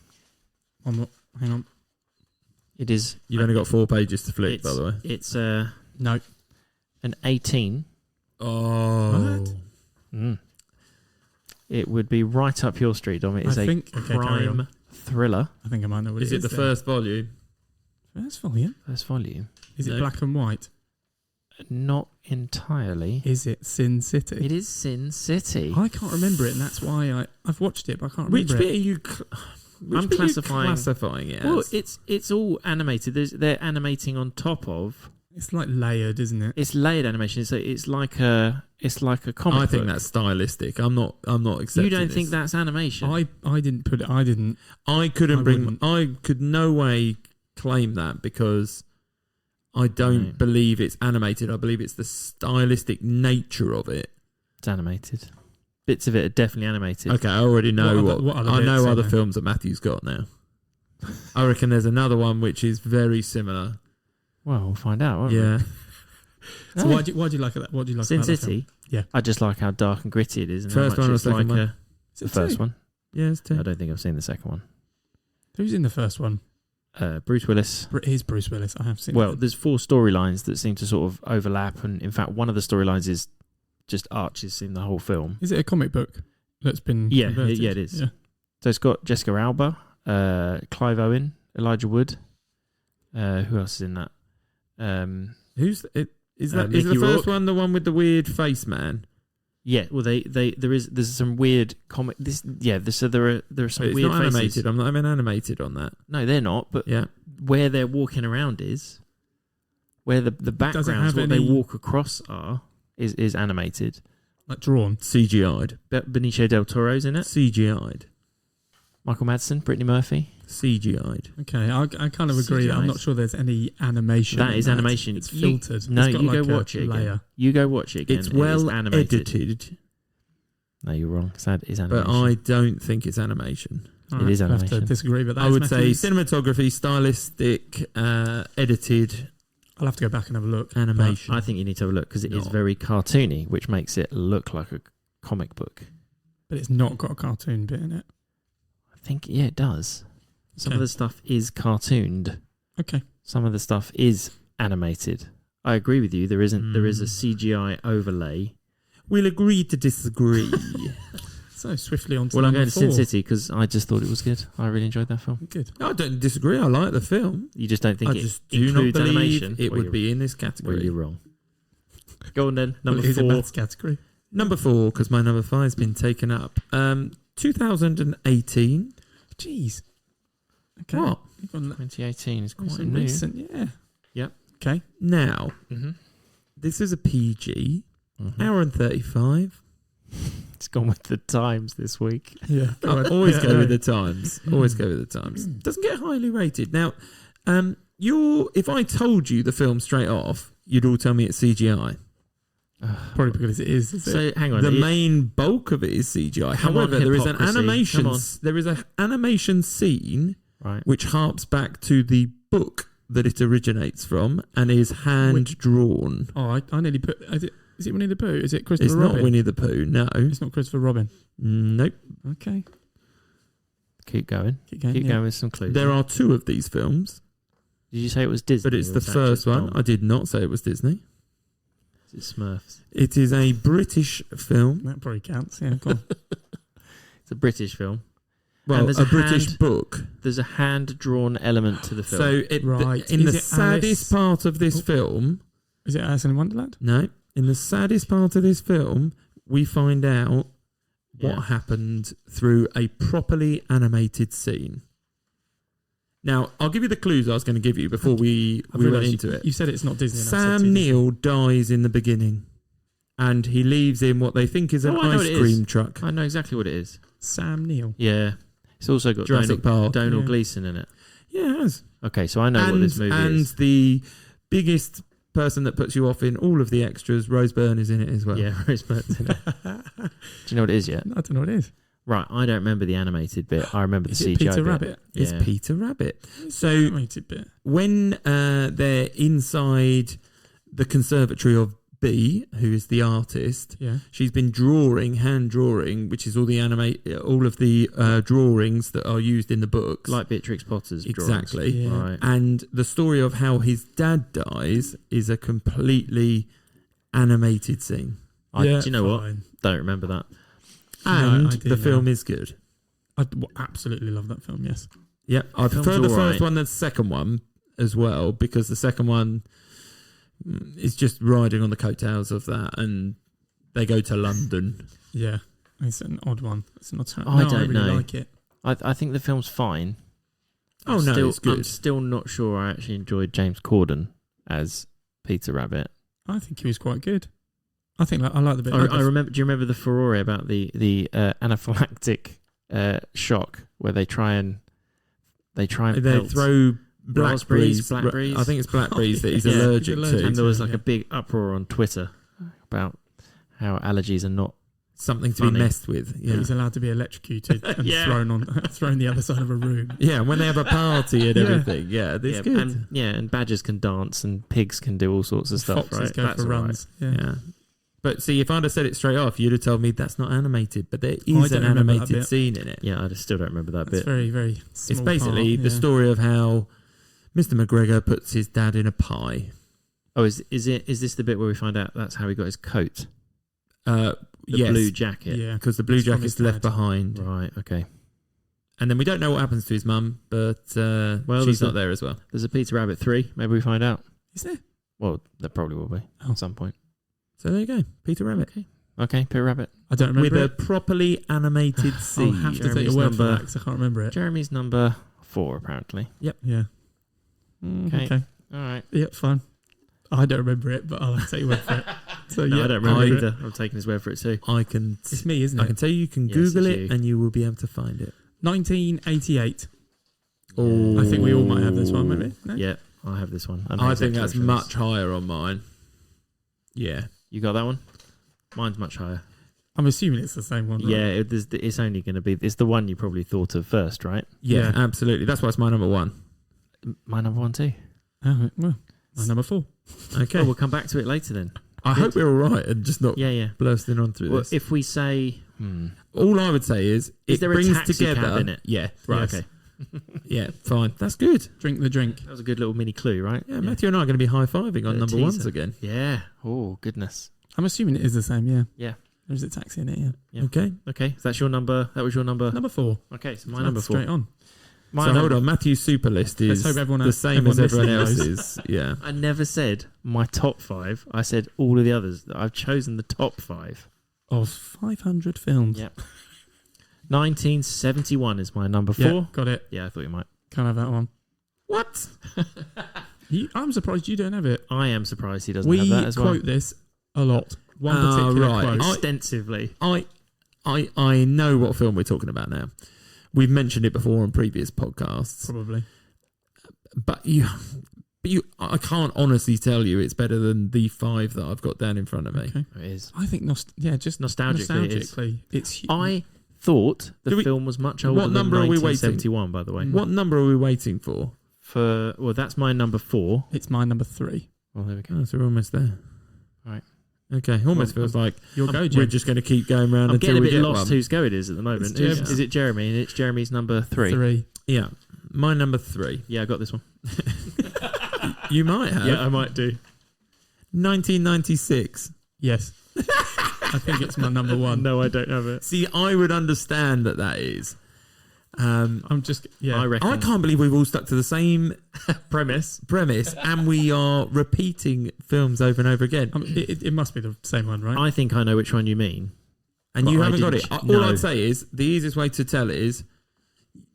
Hang on. It is. You've only got 4 pages to flip, by the way. It's No. an 18. Oh. What? Mm. It would be right up your street, Dom. It is Okay, carry crime on. thriller. I think I might know what Is it it is. the first volume? First volume? First volume. Is it No. black and white? Not entirely. Is it Sin City? It is Sin City. I can't remember it, and that's why I've watched it, but I can't Which remember bit it. are you? I'm classifying it as. Well, it's all animated. They're animating on top of. It's like layered, isn't it? It's layered animation. It's like a comic. I think book. that's stylistic. I'm not accepting. You don't this. think that's animation? I didn't put it. I didn't. I couldn't I bring. wouldn't. I could no way claim that because I don't Right. believe it's animated. I believe it's the stylistic nature of it. It's animated. Bits of it are definitely animated. Okay, I already know What other I know bits are other there? films that Matthew's got now. I reckon there's another one which is very similar. Well, we'll find out. Won't Yeah. So why do you like that? What do you like Sin about that City. Yeah. I just like how dark and gritty it is. And First how much one or it's second like one? film? the first one. Yeah, it's 2. I don't think I've seen the second one. Who's in the first one? Bruce Willis. He's Bruce Willis. I have seen. Well, it. there's 4 storylines that seem to sort of overlap, and in fact, one of the storylines is just arches in the whole film. Is it a comic book that's been? Yeah, converted? yeah, it is. Yeah. So it's got Jessica Alba, Clive Owen, Elijah Wood. Who else is in that? Who's it? Is that Mickey is the first Rourke. one the one with the weird face man? Yeah, well, there's some weird comic. So there are some It's weird not faces. animated. I'm not even animated on that. No, they're not. But Yeah. where they're walking around is where the backgrounds, have what they any- walk across is animated. Like drawn. CGI'd. Benicio del Toro's in it. CGI'd. Michael Madsen, Brittany Murphy. CGI'd. Okay, I kind of agree. I'm not sure there's any animation. That in is animation. It's You- filtered. No, It's got you like go a watch it again. layer. You go watch it again. It's It is well animated. edited, No, you're wrong. It's animation. but I don't think it's animation. It is I'll have to animation. disagree, but I would say cinematography, stylistic, edited. I'll have to go back and have a look. Animation. I think you need to have a look because it is very cartoony, which makes it look like a comic book. But it's not got a cartoon bit in it. I think, yeah, it does. Some of the stuff is cartooned. Okay. Some of the stuff is animated. I agree with you. There isn't. There is a CGI overlay. We'll agree to disagree. So swiftly on to I'm number going to 4. Sin City because I just thought it was good. I really enjoyed that film. Good. I don't disagree. I like the film. You just don't think I it just do not includes believe animation? it Well, would be in this Well, category. you're wrong. Go on then. Number Is it 4. maths category? Number 4, because my number 5 has been taken up. 2018. Jeez. Okay. What? 2018 is quite Quite new. recent, yeah. Yep. Okay. Now, this is a PG, hour and 35. It's gone with the times this week. Yeah. I always go with the times. Always go with the times. Doesn't get highly rated. Now, if I told you the film straight off, you'd all tell me it's CGI. Probably because it is. So hang on. The main bulk of it is CGI. Come on, However, there is an hypocrisy. animation. Come on. There is an animation scene Right. which harps back to the book that it originates from and is hand drawn. Oh, I nearly put. Is it Winnie the Pooh? Is it Christopher It's Robin? not Winnie the Pooh. No, It's not Christopher Robin. nope. Okay. Keep going. Keep going. Keep yeah. going with some clues. There are 2 of these films, Did you say it was Disney? but it's or the was that first just one. Dom? I did not say it was Disney. Is it Smurfs? It is a British film. That probably counts. Yeah. Go on. It's a British film. Well, there's a a British hand- book. There's a hand-drawn element to the film. So, Right. in Is the it saddest Alice? part of this film, Is it Alice in Wonderland? no, in the saddest part of this film, we find out Yeah. what happened through a properly animated scene. Now, I'll give you the clues I was going to give you before we went realised into it. You said it's not Disney. and I said Sam to Neill dies in the beginning, and he leaves in what they think is an Oh, I know ice what it cream is. truck. I know exactly what it is. Sam Neill. Yeah. It's also got Jurassic Park. Donald Yeah. Gleeson in it. Yeah, it has. Okay, so I know what this movie and is. the biggest person that puts you off in all of the extras, Rose Byrne, is in it as well. Yeah, Rose Byrne's in it. Do you know what it is yet? I don't know what it is. Right, I don't remember the animated bit. I remember the Is CGI it Peter bit. Rabbit? It's Yeah. Peter Rabbit. It's So- the animated bit. When they're inside the conservatory of B, who is the artist, Yeah. she's been hand drawing, which is all of the drawings that are used in the books. Like Beatrix Potter's drawings. Exactly. Yeah. Right. And the story of how his dad dies is a completely animated scene. Yeah, do you know what? fine. Don't remember that. And I do the now. film is good. I absolutely love that film. Yes. Yeah, I Film's prefer the all first right. one than the second one as well, because the second one is just riding on the coattails of that, and they go to London. Yeah. It's an odd one. It's not. I don't I really know. like it. I think the film's fine. Oh, no, still, it's good. I'm still not sure I actually enjoyed James Corden as Peter Rabbit. I think he was quite good. I think I like the bit. I remember. Do you remember the furore about the anaphylactic shock where they try and They pelt throw raspberries, blackberries. blackberries. I think it's blackberries that he's Yeah. allergic He's allergic to. and there was like Yeah. a big uproar on Twitter about how allergies are not. Something to Funny. be messed with. Yeah. He's allowed to be electrocuted and Yeah. thrown the other side of a room. Yeah, when they have a party and Yeah. everything. Yeah, it's good. And badgers can dance and pigs can do all sorts of stuff. Foxes right? go That's for all right. runs. Yeah. Yeah. But see, if I'd have said it straight off, you'd have told me that's not animated, but there I is don't an remember that animated bit. scene in it. Yeah, I just still don't remember that That's bit. very, very It's small basically part, the yeah. story of how Mr. McGregor puts his dad in a pie. Oh, is this the bit where we find out that's how he got his coat? The Yes, blue jacket. Yeah. because the blue It's from jacket's his left dad. behind. Right. Okay. And then we don't know what happens to his mum, but Well, she's there's not a- there as well. There's a Peter Rabbit 3. Maybe we find out. Is there? Well, there probably will be Oh. at some point. So there you go, Peter Rabbit. Okay, Peter Rabbit. I don't remember With a it. properly animated I'll scene. have to take Jeremy's your word for number- that because I can't remember it. Jeremy's number 4, apparently. Yeah. Okay. Okay. All right. Yeah, fine. I don't remember it, but I'll have to take your word for it. So No, yeah, I don't remember I- either. I'm taking his word for it too. I can It's me, isn't I it? can tell you can Yes, Google it's it you. and you will be able to find it. 1988. Oh, I think we all might have this one, maybe. No? Yeah, I have this one. know I think exactly that's which one it is. much higher on mine. Yeah. You got that one? Mine's much higher. I'm assuming it's the same one. Right? Yeah, it's only going to be. It's the one you probably thought of first, right? Yeah, Yeah. absolutely. That's why it's my number one. My number 1 too. Oh, well, My number 4. Okay. Well, we'll come back to it later then. I hope we're all right and just not Yeah. bursting on through Well, this. if we say, All I would say is it there brings a taxi together. cab in it? Yeah. Right, Yes. okay. Yeah. Fine. That's good. Drink the drink. That was a good little mini clue, right? Yeah. Matthew and I are going to be high fiving on Bit of number ones teaser. again. Yeah. Oh, goodness. I'm assuming it is the same, yeah. Yeah. There's a taxi in it, yeah. Yeah. Okay. Okay. So that's your number. That was your number. Number 4. Okay. So So my number that's 4. straight on. So hold on. Matthew's super list Let's is hope everyone the else- same as everyone everyone listening else's. Yeah. I never said my top 5. I said all of the others. I've chosen the top 5. Of 500 films. Yeah. 1971 is my number 4. Yeah, got it. Yeah, I thought you might. Can't have that one. What? I'm surprised you don't have it. I am surprised he doesn't We have that as well. quote this a lot. One particular right. quote. Extensively. I know what film we're talking about now. We've mentioned it before on previous podcasts. Probably. But I can't honestly tell you it's better than the 5 that I've got down in front of me. Okay. It is. I think, just Nostalgically, it's huge. I thought the film was much older What than number are we waiting? 1971, by the way. What number are we waiting for? Well, that's my number 4. It's my number 3. Well, there we go. Oh, so we're almost there. Right. Okay, almost feels like You'll go, we're Jim. just going to keep going round I'm until getting a we bit get lost one. whose go it is at the moment. It's Jim's. Is it Jeremy? And it's Jeremy's number 3. 3. Yeah, my number 3. Yeah, I got this one. You might have. Yeah, I might do. 1996. Yes. I think it's my number 1. No, I don't have it. See, I would understand that is. I'm just, yeah. I reckon. I can't believe we've all stuck to the same premise. and we are repeating films over and over again. It must be the same one, right? I think I know which one you mean. And But you I haven't got it. didn't- All no. I'd say is the easiest way to tell it is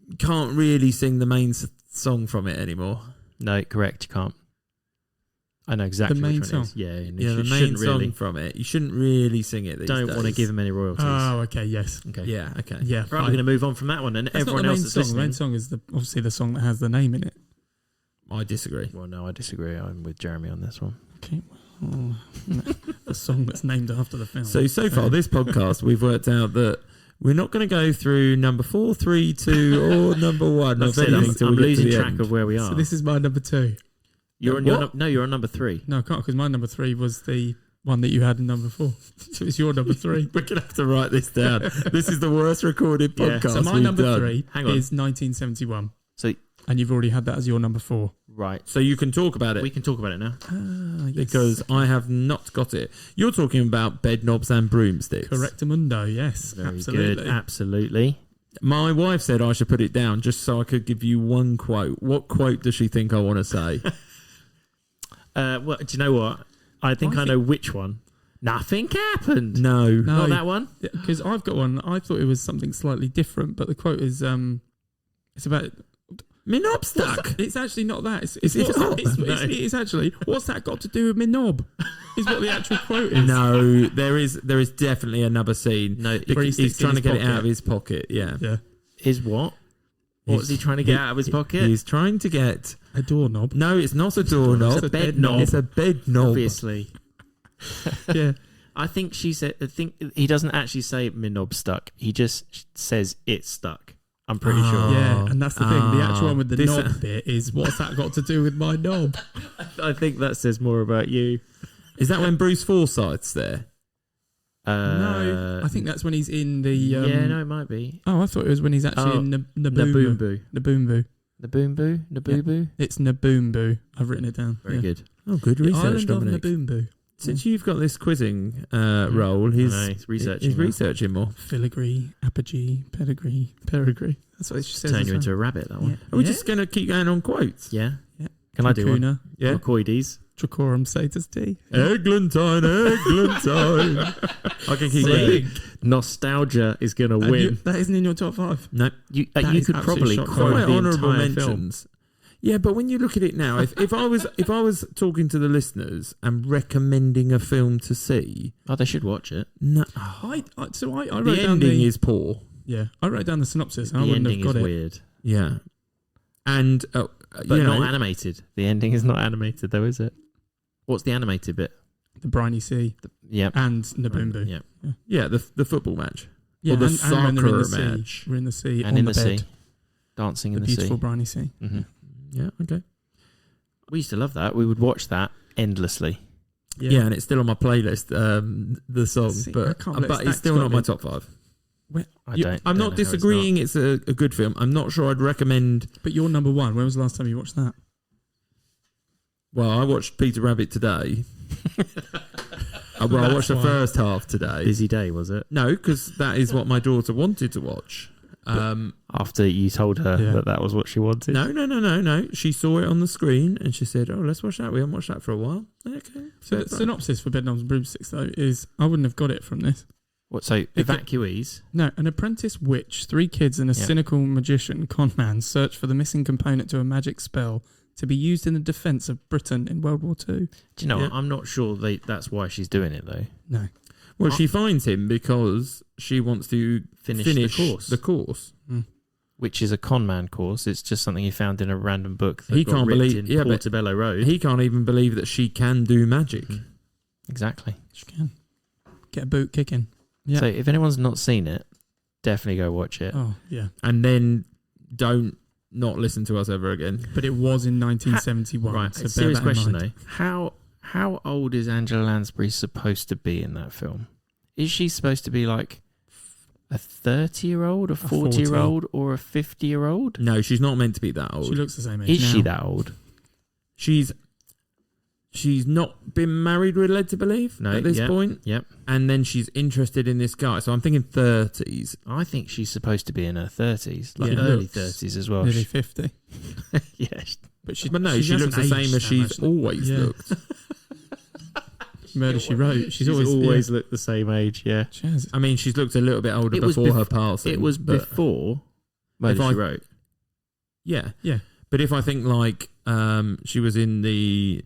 you can't really sing the main song from it anymore. No, correct. You can't. I know exactly The main which one it is. song? Yeah, and Yeah, you the main shouldn't song really. from it. You shouldn't really sing it these Don't days. want to give him any royalties. Oh, okay, yes. Okay. Yeah, okay. Yeah, Right, we're going to move on from that one, and That's everyone not the else main that's song. listening. The main song is obviously the song that has the name in it. I disagree. Well, no, I disagree. I'm with Jeremy on this one. Okay. Well, the song that's named after the film. So far, this podcast, we've worked out that we're not going to go through number 4, 3, 2, or number 1 That's of it. anything till I'm we get to losing the track end. of where we are. So this is my number 2. You're on What? you're on number 3. No, I can't, because my number 3 was the one that you had in number 4. So it's your number 3. We're going to have to write this down. This is the worst recorded Yeah. podcast So my we've number done. 3 Hang on. is 1971. So And you've already had that as your number 4. right, So you can talk about it. we can talk about it now. Yes. Because I have not got it. You're talking about bed knobs and broomsticks. Correctamundo, yes. Very absolutely. good. Absolutely. My wife said I should put it down just so I could give you one quote. What quote does she think I want to say? Well, do you know what? I think I know which one. Nothing happened. No. Not that one. Because I've got one. I thought it was something slightly different, but the quote is it's about. My knob stuck. It's actually not that. It's No. it's actually what's that got to do with my knob? Is what the actual quote is. No, there is definitely another scene. No, Where he He's sticks it in trying to his get it out pocket. of his pocket. Yeah. Yeah, is what? What's he trying to get out of his pocket? He's trying to get. a doorknob. No, it's not a doorknob. It's a bed knob. It's a bed knob. Obviously. Yeah, I think she said. I think he doesn't actually say my knob stuck. He just says it's stuck. I'm pretty sure. yeah, and that's the thing. The actual one with the This- knob bit is what's that got to do with my knob? I think that says more about you. Is that when Bruce Forsyth's there? No, I think that's when he's in the. yeah, no, it might be. Oh, I thought it was when he's actually Oh, in Naboombu. Naboombu. Naboombu. Naboombu? Naboobu? It's Naboombu. I've written it down. Very Yeah. good. Oh, good The research, island of Dominic. Naboombu. Since you've got this quizzing role, he's researching. He's researching more. Filigree, apogee, pedigree, peregree. That's what she says. Turn as you well. into a rabbit, that one. Are we just going to keep going on quotes? Yeah. Yeah. Can I do one? Trachuna, Yeah. Crocoides. Tricorum satus T. Eglantine. I can keep See? going. Nostalgia is going to win. That isn't in your top 5. No. You That could is absolutely probably shocking. quote Quite the honourable entire film. mentions. Yeah, but when you look at it now, if I was talking to the listeners and recommending a film to see, Oh, they should watch it. no, I wrote the down ending the is poor. yeah. I wrote down the synopsis. And I The wouldn't ending have is got it. weird. Yeah, and But you know, not animated. The ending is not animated, though, is it? What's the animated bit? The briny sea Yeah. and Naboombu. Yeah. yeah, the football match. Yeah, Or the and when they're in the soccer sea. match. We're in the sea And on in the the bed. sea. Dancing The in the sea. beautiful briny sea. Mm-hmm. Yeah, okay. We used to love that. We would watch that endlessly. Yeah, and it's still on my playlist, the song, but it's still not my top 5. I'm not disagreeing it's a good film. I'm not sure I'd recommend... But you're number 1. When was the last time you watched that? Well, I watched Peter Rabbit today. I watched the first half today. Busy day, was it? No, because that is what my daughter wanted to watch. After you told her that was what she wanted? No. She saw it on the screen and she said, "Oh, let's watch that. We haven't watched that for a while." Okay. So synopsis for Bedknobs and Broomsticks, though, is I wouldn't have got it from this. What, so evacuees? No, an apprentice witch, 3 kids and a cynical magician con man search for the missing component to a magic spell to be used in the defence of Britain in World War II. Do you know what? I'm not sure that's why she's doing it, though. No. Well, she finds him because she wants to finish the course. Mm. Which is a con man course. It's just something he found in a random book that he got can't ripped believe in Portobello Road. He can't even believe that she can do magic. Mm. Exactly. She can. Get a boot kicking. Yeah. So if anyone's not seen it, definitely go watch it. Oh, yeah. And then don't not listen to us ever again. But it was in 1971. Right. So serious question, though. How old is Angela Lansbury supposed to be in that film? Is she supposed to be like a 30-year-old, a 40-year-old, or a 50-year-old? No, she's not meant to be that old. She looks the same age. Is now. she that old? She's not been married, we're led to believe, at this point. Yep. And then she's interested in this guy. So I'm thinking 30s. I think she's supposed to be in her 30s, like Yeah. early 30s as well. Nearly 50. Yeah. But she looks the same as she's always looked. Murder, She Wrote. She's always looked the same age, yeah. I mean, she's looked a little bit older before her passing. It was before Murder, She Wrote. Yeah. Yeah. But if I think like she was in the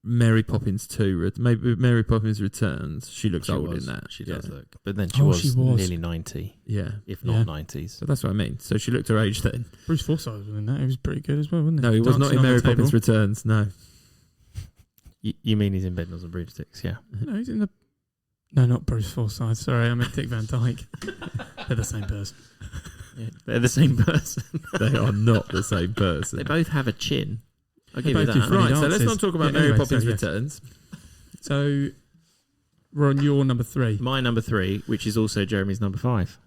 Mary Poppins 2, maybe Mary Poppins Returns, she looks old in that. She does look. But then she was nearly 90. Yeah. If not 90s. So that's what I mean. So she looked her age then. Bruce Forsyth was in that. It was pretty good as well, wasn't it? No, he was not in Mary Poppins Returns, no. You mean he's in Bedknobs and Broomsticks, yeah. No, he's in the... No, not Bruce Forsyth. Sorry, I meant Dick Van Dyke. They're the same person. Yeah, they're the same person. They are not the same person. They both have a chin. I'll give you that. Right, so let's not talk about Mary Poppins Returns. So we're on your number 3. My number 3, which is also Jeremy's number 5.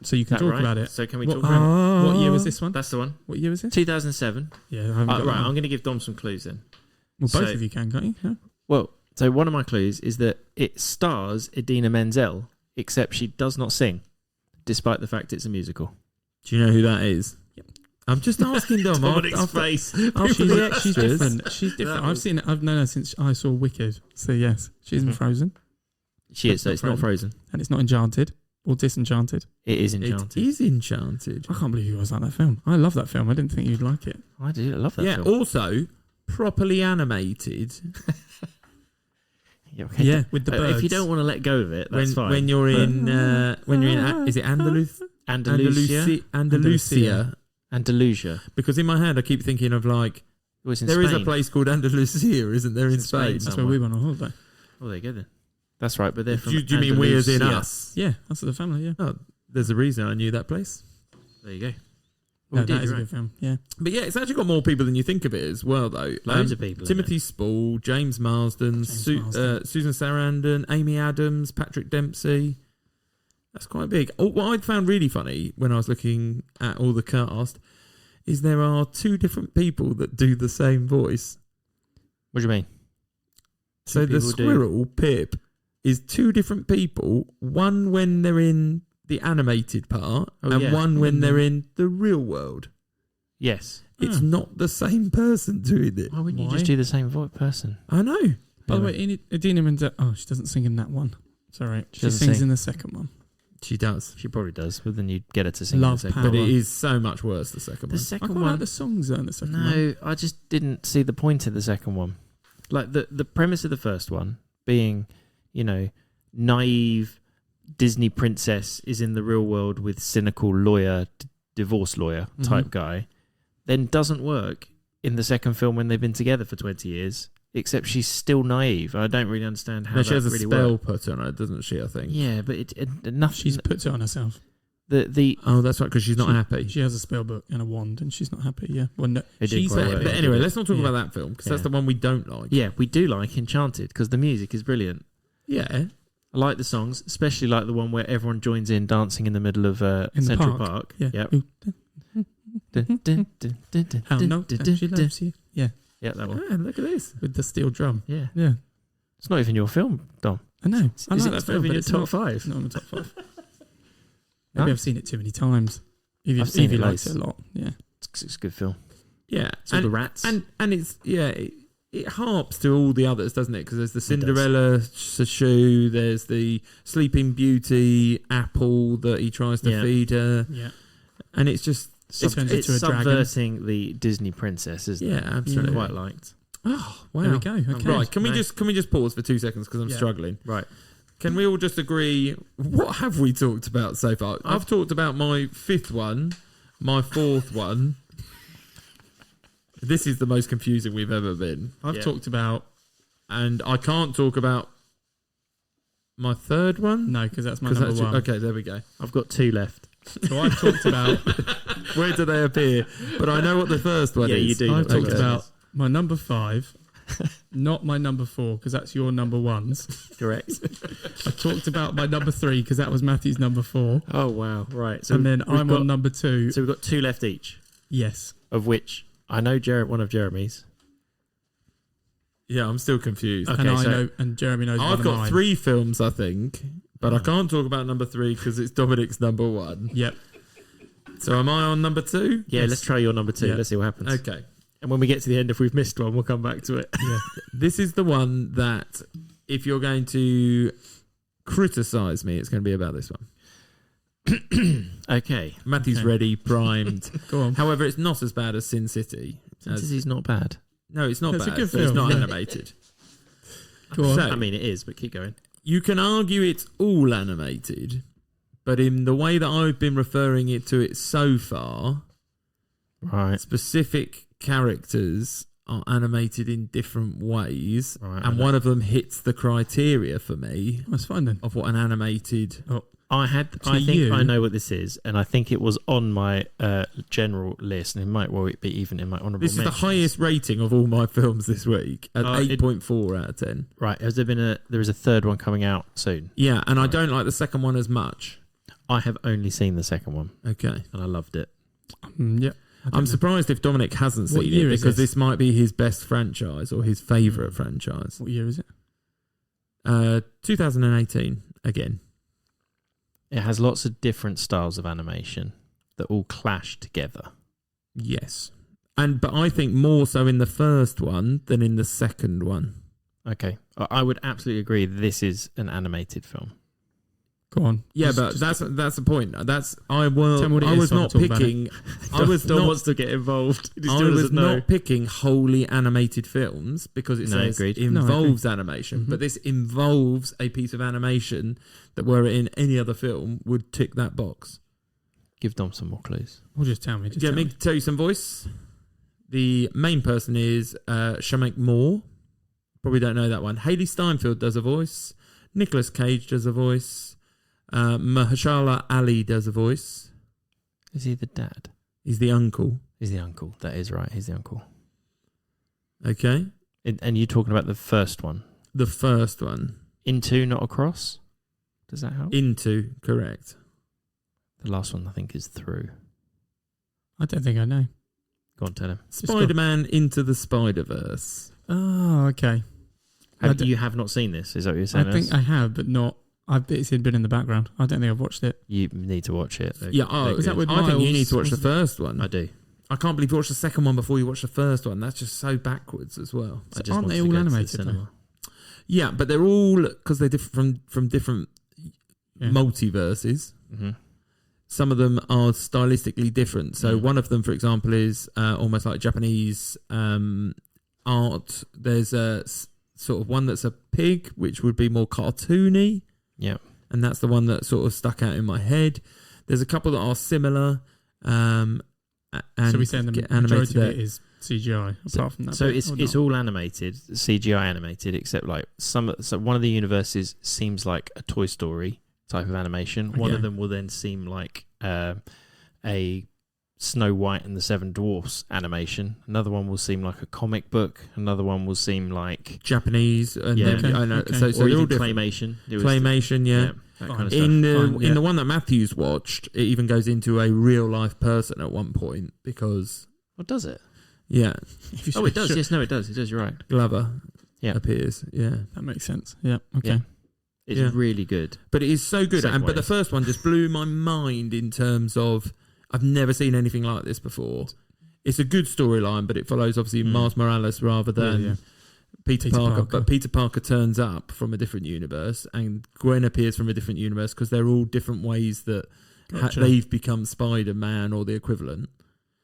So you can talk about it. So can we talk about it? What year was this one? That's the one. What year was it? 2007. Yeah, I haven't got right, I'm going to give Dom some clues then. Well, both of you can, can't you? Yeah. Well, so one of my clues is that it stars Idina Menzel, except she does not sing, despite the fact it's a musical. Do you know who that is? Yep. I'm just asking Dom. Dominic's face. She's different. She's different. I've seen it. I've known her since I saw Wicked. So yes, she's in Frozen. She is. So it's not Frozen, and it's not Enchanted or Disenchanted. It is Enchanted. It is Enchanted. I can't believe you guys like that film. I love that film. I didn't think you'd like it. I do. I love that film. Yeah. Also, properly animated. Yeah, with the birds. If you don't want to let go of it, that's fine. When you're in, is it Andalusia? Andalusia. Because in my head, I keep thinking of like, there is a place called Andalusia, isn't there, in Spain? That's where we went on holiday. Oh, there you go then. That's right, but they're from Do you mean we as in us? Yeah, that's the family, yeah. Oh, there's a reason I knew that place. There you go. No, that is a good film, yeah. But yeah, it's actually got more people than you think of it as well, though. Loads of people. Timothy Spall, James Marsden, Susan Sarandon, Amy Adams, Patrick Dempsey. That's quite big. What I found really funny when I was looking at all the cast is there are 2 different people that do the same voice. What do you mean? So the squirrel, Pip, is 2 different people. One when they're in the animated part, one when they're in the real world. Yes. It's not the same person doing it. Why wouldn't you just do the same person? I know. By the way, Idina Menzel... Oh, she doesn't sing in that one. It's all right. She sings in the second one. She does. She probably does, but then you'd get her to sing Love in the second Power. But it is so much worse, the second one. The second I quite one... like the songs in the second one. No, I just didn't see the point of the second one. Like, the premise of the first one being, naive Disney princess is in the real world with cynical lawyer, divorce lawyer type guy, then doesn't work in the second film when they've been together for 20 years, except she's still naive. I don't really understand how that really works. She has a spell put on her, doesn't she, I think? Yeah, but nothing... She's put it on herself. Oh, that's right, because she's not happy. She has a spell book and a wand, and she's not happy. Yeah. Well, no, It did she's quite happy. well, But yeah. anyway, let's not talk Yeah. about that film because that's Yeah. the one we don't like. Yeah, we do like Enchanted because the music is brilliant. Yeah. I like the songs, especially like the one where everyone joins in dancing in the middle of In the Central park. Park. Yeah. Yep. How no, she loves you. Yeah. Yeah, that one. Man, look at this. With the steel drum. Yeah. Yeah. It's not even your film, Dom. I know. I Is like it that film, in but your it's top not, five? it's not in the top 5. No? Maybe I've seen it too many times. Evie, I've seen Evie it likes loads. it a lot. Yeah. It's a good film. Yeah. It's all the rats. And it's, it harps to all the others, doesn't it? Because there's the Cinderella shoe, there's the Sleeping Beauty apple that he tries to feed her. Yeah. And it's just... Turns It's into a dragon. subverting the Disney princess, isn't it? Yeah, absolutely. I quite liked. Oh, wow. There we go. Okay. Right, can we Nice. just pause for 2 seconds because I'm Yeah. struggling. Right. Can we all just agree, what have we talked about so far? I've talked about my 5th one, my 4th one. This is the most confusing we've ever been. I've talked about... And I can't talk about my 3rd one. No, because that's my 'Cause number that's- 1. Okay, there we go. I've got 2 left. So I've talked about... Where do they appear? But I know what the first one Yeah, is. you do. I've talked Okay. about my number 5, not my number 4, because that's your number 1s. Correct. I talked about my number 3, because that was Matthew's number 4. Oh, wow. Right. So And then we've I'm got, on number 2. So we've got 2 left each, Yes. of which I know one of Jeremy's. Yeah, I'm still confused. Okay, and I so- know, and Jeremy knows one I've of got mine. 3 films, I think. But I can't talk about number 3 because it's Dominic's number 1. Yep. So am I on number 2? Yeah, Yes. let's try your number 2. Yeah. Let's see what happens. Okay. And when we get to the end, if we've missed one, we'll come back to it. Yeah. This is the one that if you're going to criticize me, it's going to be about this one. Okay. Matthew's Okay. ready, primed. Go on. However, it's not as bad as Sin City. This is not bad. No, it's not It's a bad. good but it's film. not animated. Go on. So, I mean, it is, but keep going. you can argue it's all animated, but in the way that I've been referring to it so far, Right. specific characters are animated in different ways, Right, and one of them hits the criteria for me That's fine then. of what an animated... I think you- I know what this is, and I think it was on my general list, and it might be even in my honourable This is the mentions. highest rating of all my films this week at It- 8.4 out of 10. Right. There is a 3rd one coming out soon. Yeah, and I don't like the second one as much. I have only seen the second one, Okay. and I loved it. Yeah. I'm surprised if Dominic hasn't What seen year it is because this? this might be his best franchise or his favourite franchise. What year is it? 2018 again. It has lots of different styles of animation that all clash together. Yes. But I think more so in the first one than in the second one. Okay. I would absolutely agree this is an animated film. Go on. Yeah, Just- but that's the point. Tell me what it I is was so I not can talk about picking. I was Dom not. wants to get involved. He I still was doesn't know. not picking wholly animated films because it No, says agreed. involves animation, Mhm. but this involves a piece of animation that, were it in any other film, would tick that box. Give Dom some more clues. Or just tell me. Do you want me to tell you some voice? The main person is Shamek Moore. Probably don't know that one. Hayley Steinfeld does a voice. Nicolas Cage does a voice. Mahershala Ali does a voice. Is he the dad? He's the uncle. He's the uncle. That is right. He's the uncle. Okay. And you're talking about the first one. The first one. Into, not across? Does that help? Into, correct. The last one, I think, is through. I don't think I know. Go on, tell him. Spider-Man Into the Spider-Verse. Oh, okay. You have not seen this? Is that what you're saying? I think I have, but not. It's been in the background. I don't think I've watched it. You need to watch it. Yeah, Is that with I think you Miles? need to watch the Was it- first one. I do. I can't believe you watched the second one before you watched the first one. That's just so backwards as well. I just aren't want they to all go to the animated, cinema. Yeah, but they're all because they're different from different Yeah. multiverses. Mm-hmm. Some of them are stylistically different. So one of them, for example, is almost like Japanese art. There's a sort of one that's a pig, which would be more cartoony. Yeah. And that's the one that sort of stuck out in my head. There's a couple that are similar. And So we're saying the get majority of there. it is CGI, apart from that. So bit, it's or all animated, CGI animated, except like so one of the universes seems like a Toy Story type of animation. One Okay. of them will then seem like a Snow White and the Seven Dwarfs animation. Another one will seem like a comic book. Another one will seem like Japanese. And I know. Okay. So or they're all even different. claymation. Claymation, yeah. That kind of stuff. In the one that Matthew's watched, it even goes into a real life person at one point because. What does it? Yeah. Oh, it does. Yes, no, it does. It does. You're right. Glover appears. Yeah. That makes sense. Yeah. Okay. Yeah. It's really good. But it is so good. But the first one just blew my mind in terms of I've never seen anything like this before. It's a good storyline, but it follows obviously Miles Morales rather than Peter Parker. But Peter Parker turns up from a different universe and Gwen appears from a different universe because they're all different ways that they've become Spider-Man or the equivalent.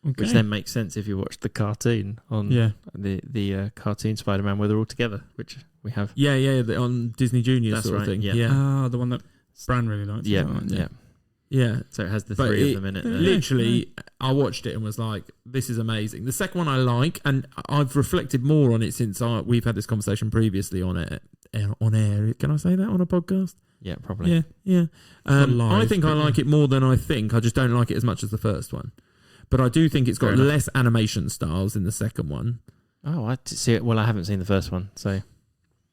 Okay. Which then makes sense if you watch the cartoon on the cartoon Spider-Man where they're all together, which we have. On Disney Junior That's sort right, of thing. yeah. The one that Bran really likes. Yeah. So it has the three of them in it. Literally, I watched it and was like, this is amazing. The second one I like, and I've reflected more on it since we've had this conversation previously on air. Can I say that on a podcast? Yeah, probably. Yeah. I think I like it more than I think. I just don't like it as much as the first one. But I do think it's got less animation styles in the second one. Oh, I see it. Well, I haven't seen the first one, so.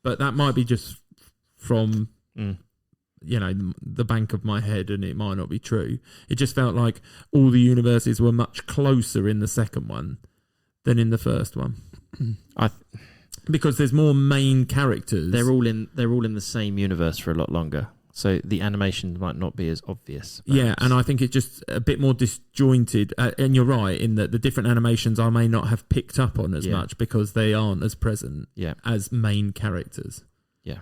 But that might be just from... the bank of my head, and it might not be true. It just felt like all the universes were much closer in the second one than in the first one. Because there's more main characters. They're all in the same universe for a lot longer, so the animation might not be as obvious. Perhaps. Yeah, and I think it's just a bit more disjointed. And you're right in that the different animations I may not have picked up on as much because they aren't as present as main characters. Yeah.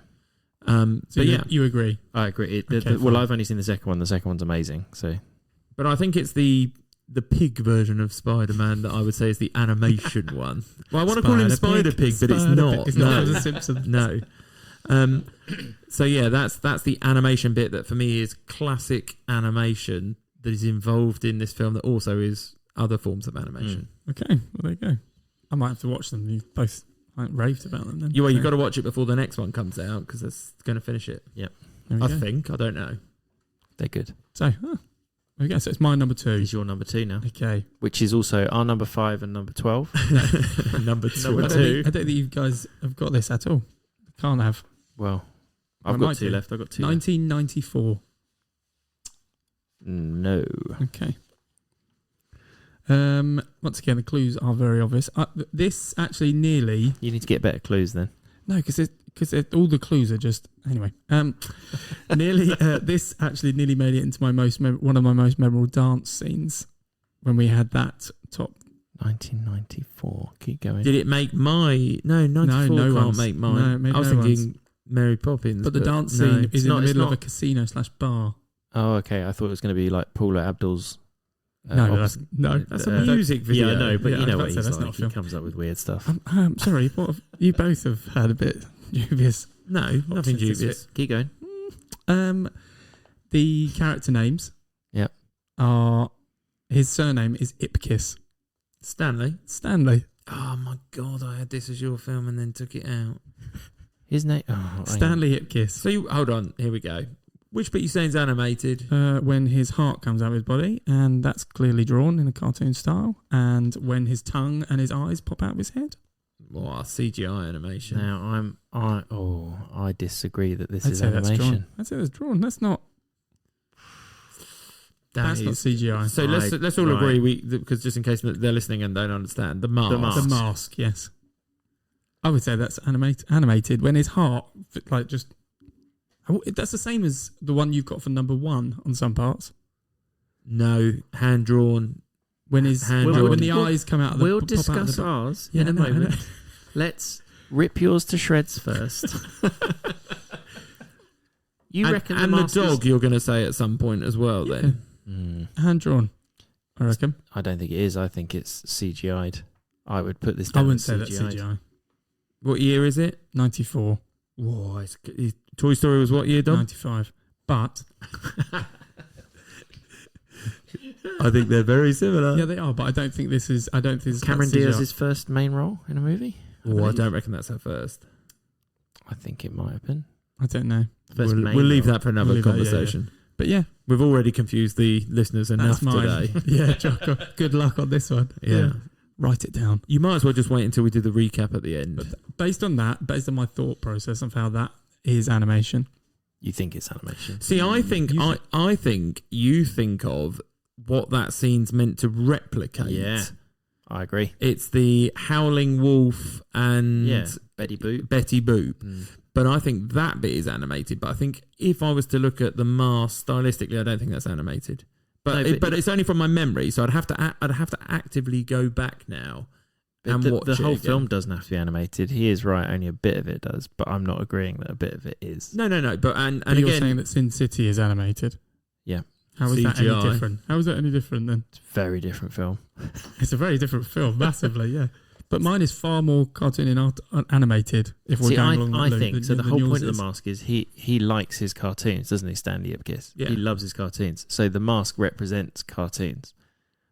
So you agree? I agree. I've only seen the second one. The second one's amazing. So, but I think it's the pig version of Spider-Man that I would say is the animation one. Well, I want to call him Spider Pig, but it's not. It's not The Simpsons. No. So that's the animation bit that for me is classic animation that is involved in this film that also is other forms of animation. Okay, well there you go. I might have to watch them. You both raved about them then. You've got to watch it before the next one comes out because that's going to finish it. Yep. I think. I don't know. They're good. So, there we go. So it's my number 2. It's your number 2 now. Okay. Which is also our number 5 and number 12. Number 2. I don't think you guys have got this at all. Can't have. Well, I've got 2 left. I've got 2 1994. Left. No. Okay. Once again, the clues are very obvious. This actually nearly... You need to get better clues then. No, because all the clues are just... Anyway. Nearly... this actually nearly made it into one of my most memorable dance scenes when we had that top... 1994. Keep going. Did it make my... No, 94 can't make mine. No, I was thinking Mary Poppins. But the dance scene is in the middle of a casino/bar. Oh, okay. I thought it was going to be like Paula Abdul's... That's a music video. Yeah, I know, but you know what he's that's like. Not He comes up with weird stuff. I'm sorry, you both have had a bit dubious. No, nothing dubious. Keep going. The character names are... His surname is Ipkiss. Stanley. Oh my God, I had this as your film and then took it out. His name... Stanley Ipkiss. So hold on, here we go. Which bit you saying is animated? When his heart comes out of his body, and that's clearly drawn in a cartoon style, and when his tongue and his eyes pop out of his head. Well, CGI animation. Now I disagree that this is animation. I'd say that's drawn. That's not CGI. So let's all agree because just in case they're listening and don't understand the mask. Yes. I would say that's animated when his heart just. That's the same as the one you've got for number 1 on some parts. No, hand drawn. When the eyes come out of the... We'll discuss ours in a moment. Let's rip yours to shreds first. You reckon and the dog you're going to say at some point as well then? Hand drawn, I reckon. I don't think it is. I think it's CGI'd. I would put this down. I wouldn't say that's CGI. What year is it? 94. Whoa, Toy Story was what year, Dom? 95. But I think they're very similar. Yeah, they are. But I don't think this is. Cameron Diaz's first main role in a movie. I don't reckon that's her first. I think it might have been. I don't know. We'll leave that for another conversation. But yeah, we've already confused the listeners enough today. Yeah, Jocko, good luck on this one. Yeah. Write it down. You might as well just wait until we do the recap at the end. But based on my thought process of how that is animation. You think it's animation? See, I think you think of what that scene's meant to replicate. Yeah, I agree. It's the howling wolf and Betty Boop. Mm. But I think that bit is animated. But I think if I was to look at the mask stylistically, I don't think that's animated. But it's only from my memory, so I'd have to actively go back now and watch the it whole again. film doesn't have to be animated. He is right; only a bit of it does. But I'm not agreeing that a bit of it is. No. But you're again, saying that Sin City is animated. Yeah. How is that any different? How is that any different then? It's a very different film. It's a very different film, massively. Yeah. But mine is far more cartoon and animated. If we're going along I that think loop, so. The whole point of is. the mask is he likes his cartoons, doesn't he, Stanley Ipkiss? Yeah. He loves his cartoons. So the mask represents cartoons,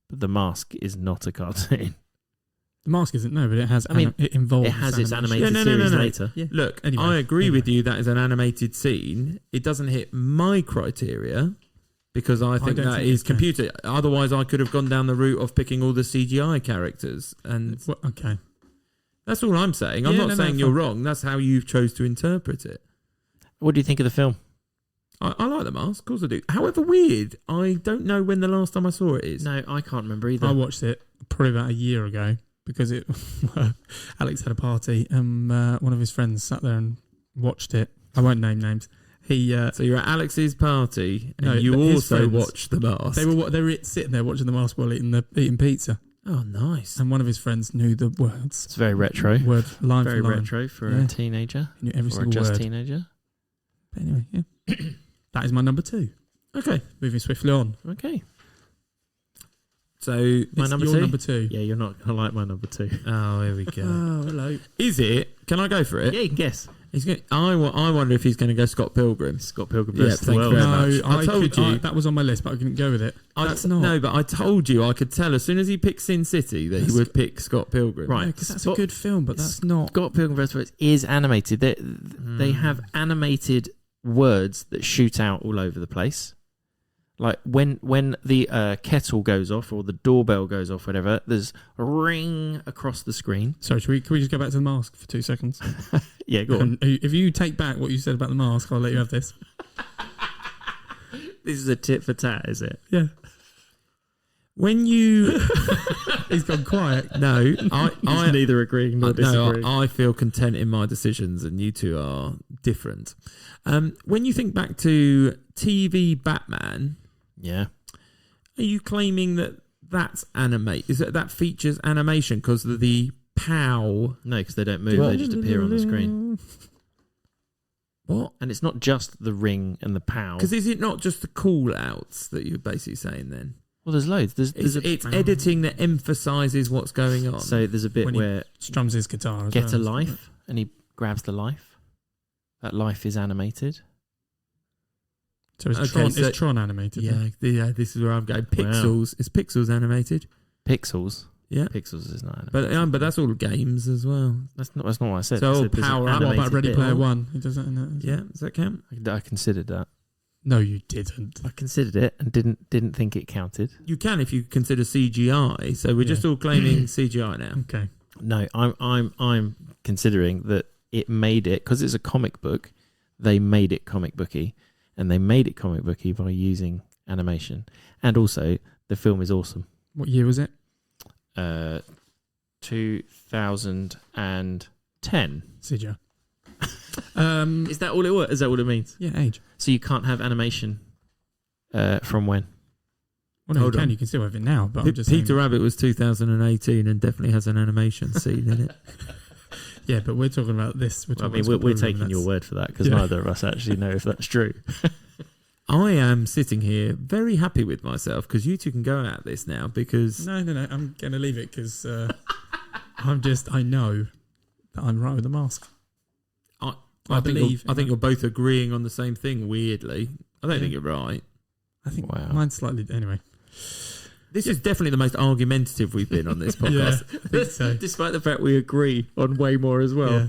but the mask is not a cartoon. The mask isn't but it has. It involves. It has its animation. animated series later. Yeah. Look, Anyway, I agree with you. That is an animated scene. It doesn't hit my criteria because I think that is computer. Otherwise, I could have gone down the route of picking all the CGI characters. And okay. That's all I'm saying. I'm not saying you're wrong. That's how you've chose to interpret it. What do you think of the film? I like the mask. Of course I do. However weird, I don't know when the last time I saw it is. No, I can't remember either. I watched it probably about a year ago because Alex had a party and one of his friends sat there and watched it. I won't name names. So you're at Alex's party and you also watched the mask. They were sitting there watching the mask while eating pizza. Oh, nice. And one of his friends knew the words. It's very retro. Line very for line. retro for a teenager. He knew every or single just word. teenager. But anyway, yeah. That is my number 2. Okay. Moving swiftly on. Okay. So my number your 2? number 2. Yeah, you're not going to like my number 2. Oh, here we go. Oh, hello. Is it? Can I go for it? Yeah, you can guess. I wonder if he's going to go Scott Pilgrim. Scott Pilgrim Yeah, versus the thank you World. very much. I told you. That was on my list, but I couldn't go with it. That's not. No, but I told you I could tell as soon as he picked Sin City that he would pick Scott Pilgrim. Right. Because that's a good film, but that's not. Scott Pilgrim versus the World is animated. They have animated words that shoot out all over the place. Like when the kettle goes off or the doorbell goes off, whatever, there's a ring across the screen. Sorry, can we just go back to the mask for 2 seconds? Yeah, go on. If you take back what you said about the mask, I'll let you have this. This is a tit for tat, is it? Yeah. When you... He's gone quiet. No, I neither agreeing nor disagreeing. No, I feel content in my decisions and you two are different. When you think back to TV Batman... Yeah. Are you claiming that that's animate? Is that features animation because of the pow? No, because they don't move; they just appear on the screen. What? And it's not just the ring and the pow. Because is it not just the call outs that you're basically saying then? Well, there's loads. It's editing that emphasises what's going on. So there's a bit where strums his guitar. Get a life, and he grabs the life. That life is animated. So is Tron animated? Yeah, this is where I'm going. Pixels. Wow. Is Pixels animated? Pixels? Yeah. Pixels is not animated. But that's all games as well. That's not what I said. So Power Up. What about Ready Player One? He does that in that. Yeah, does that count? I considered that. No, you didn't. I considered it and didn't think it counted. You can if you consider CGI. So we're just all claiming CGI now. Okay. No, I'm considering that it made it because it's a comic book. They made it comic booky. And they made it comic booky by using animation. And also, the film is awesome. What year was it? 2010. CGI. Is that all it was? Is that what it means? Yeah, age. So you can't have animation from when? Well, no, you can still have it now. But I'm just Peter saying. Rabbit was 2018 and definitely has an animation scene in it. Yeah, but we're talking about this. We're taking your word for that because neither of us actually know if that's true. I am sitting here very happy with myself because you two can go at this now because... No. I'm going to leave it because I know that I'm right with the mask. I think you're both agreeing on the same thing, weirdly. I don't think you're right. I think mine's slightly... Anyway. This is definitely the most argumentative we've been on this podcast. I think so. Despite the fact we agree on way more as well. Yeah.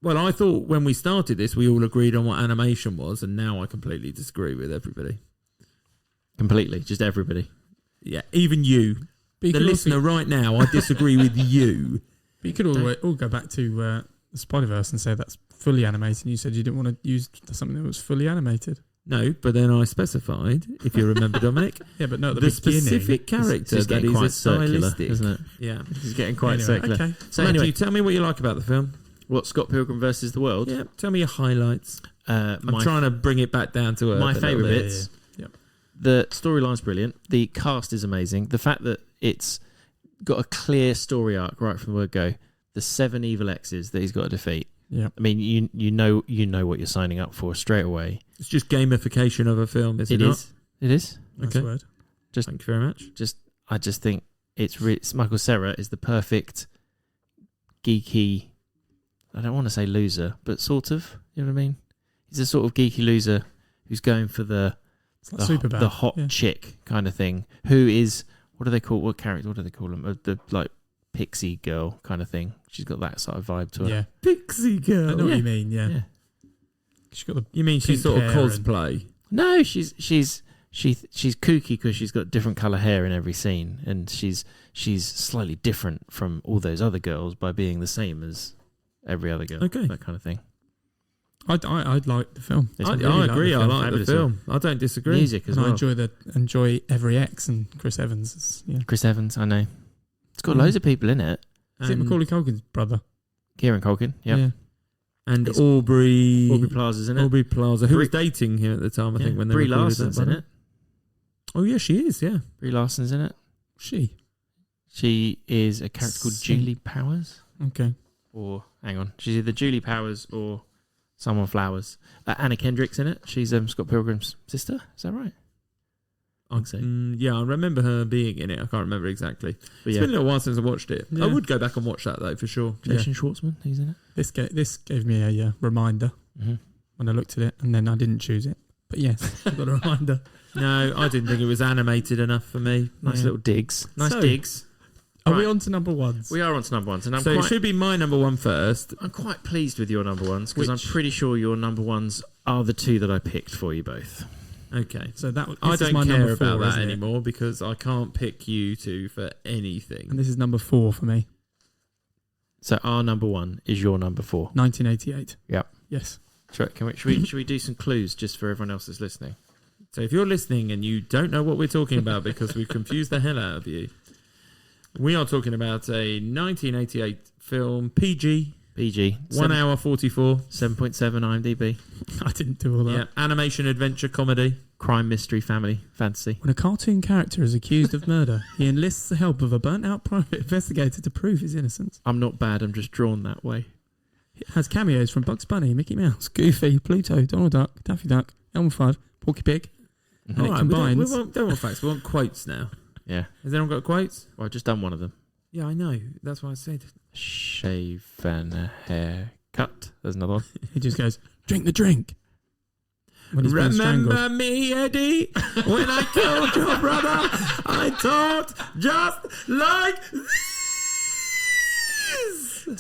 Well, I thought when we started this, we all agreed on what animation was, and now I completely disagree with everybody. Completely, just everybody. Yeah, even you. But you The could listener right now, I disagree with you. But you could all go back to the Spider-Verse and say that's fully animated. And you said you didn't want to use something that was fully animated. No, but then I specified, if you remember, Dominic, Yeah, but no, the specific character It's that getting is quite a stylistic, isn't it? Yeah. It's getting quite Anyway, circular. okay. So Matthew, anyway, tell me what you like about the film. what Scott Pilgrim versus the World? Yeah, tell me your highlights. I'm trying to bring it back down to earth. My favourite bit. bits. Yeah. The storyline's brilliant. The cast is amazing. The fact that it's got a clear story arc right from the word go. The 7 evil exes that he's got to defeat. Yeah. I mean, you know what you're signing up for straight away. It's just gamification of a film, is it not? It is. Nice Okay. word. Thank you very much. I just think it's Michael Cera is the perfect geeky. I don't want to say loser, but sort of. You know what I mean? He's a sort of geeky loser who's going for the Superbad. the hot chick kind of thing. Who is what do they call what character? What do they call him? The like pixie girl kind of thing. She's got that sort of vibe to her. Yeah. Pixie girl. I know what you mean, yeah. She's got the You mean she's pink sort of hair cosplay? No, she's kooky because she's got different colour hair in every scene, and she's slightly different from all those other girls by being the same as every other girl. Okay. That kind of thing. I'd like the film. It's I really agree. I like the Fabulous film. I don't disagree. Music as And well. I enjoy every X and Chris Evans. Yeah. Chris Evans, I know. It's got Mm. loads of people in it. Is it And- Macaulay Culkin's brother? Kieran Culkin, yep. Yeah. And It's- Aubrey Aubrey Plaza's in it. Aubrey Plaza, who Brie- was dating him at the time, I think, when they Brie recorded Larson's that, in wasn't it. Oh yeah, she is. Yeah. Brie Larson's in it. She. She is a character called Sing. Julie Powers. Okay. Or hang on, she's either Julie Powers or someone Flowers. Anna Kendrick's in it. She's Scott Pilgrim's sister. Is that right? I think so. Yeah, I remember her being in it. I can't remember exactly. But It's been a little while since I watched it. Yeah. I would go back and watch that though, for sure. Jason Schwartzman, he's in it. This gave me a reminder Mm-hmm. when I looked at it, and then I didn't choose it. But yes, I got a reminder. No, I didn't think it was animated enough for me. Nice Yeah. little digs. Nice So- digs. Are Right. we on to number ones? We are on to number ones, and So it should be my number one first. I'm quite pleased with your number ones because I'm Which- pretty sure your number ones are the two that I picked for you both. Okay. So that I this is don't my care number about 4, that isn't it? anymore because I can't pick you two for anything. And this is number 4 for me. So our number one is your number 4. 1988. Yep. Yes. Should we do some clues just for everyone else that's listening? So if you're listening and you don't know what we're talking about because we've confused the hell out of you, we are talking about a 1988 film, PG, PG. 1 hour 44. 7.7 IMDb. I didn't do all that. Yeah, animation adventure comedy. Crime, mystery, family, fantasy. When a cartoon character is accused of murder, he enlists the help of a burnt-out private investigator to prove his innocence. I'm not bad, I'm just drawn that way. It has cameos from Bugs Bunny, Mickey Mouse, Goofy, Pluto, Donald Duck, Daffy Duck, Elmer Fudd, Porky Pig. Mhm. And it All right, combines. we don't want facts, we want quotes now. Yeah. Has anyone got quotes? Well, I've just done one of them. Yeah, I know. That's what I said. Shave and a haircut. There's another one. He just goes, "Drink the drink." When he's been strangled. Remember me, Eddie? When I killed your brother, I talked just like this.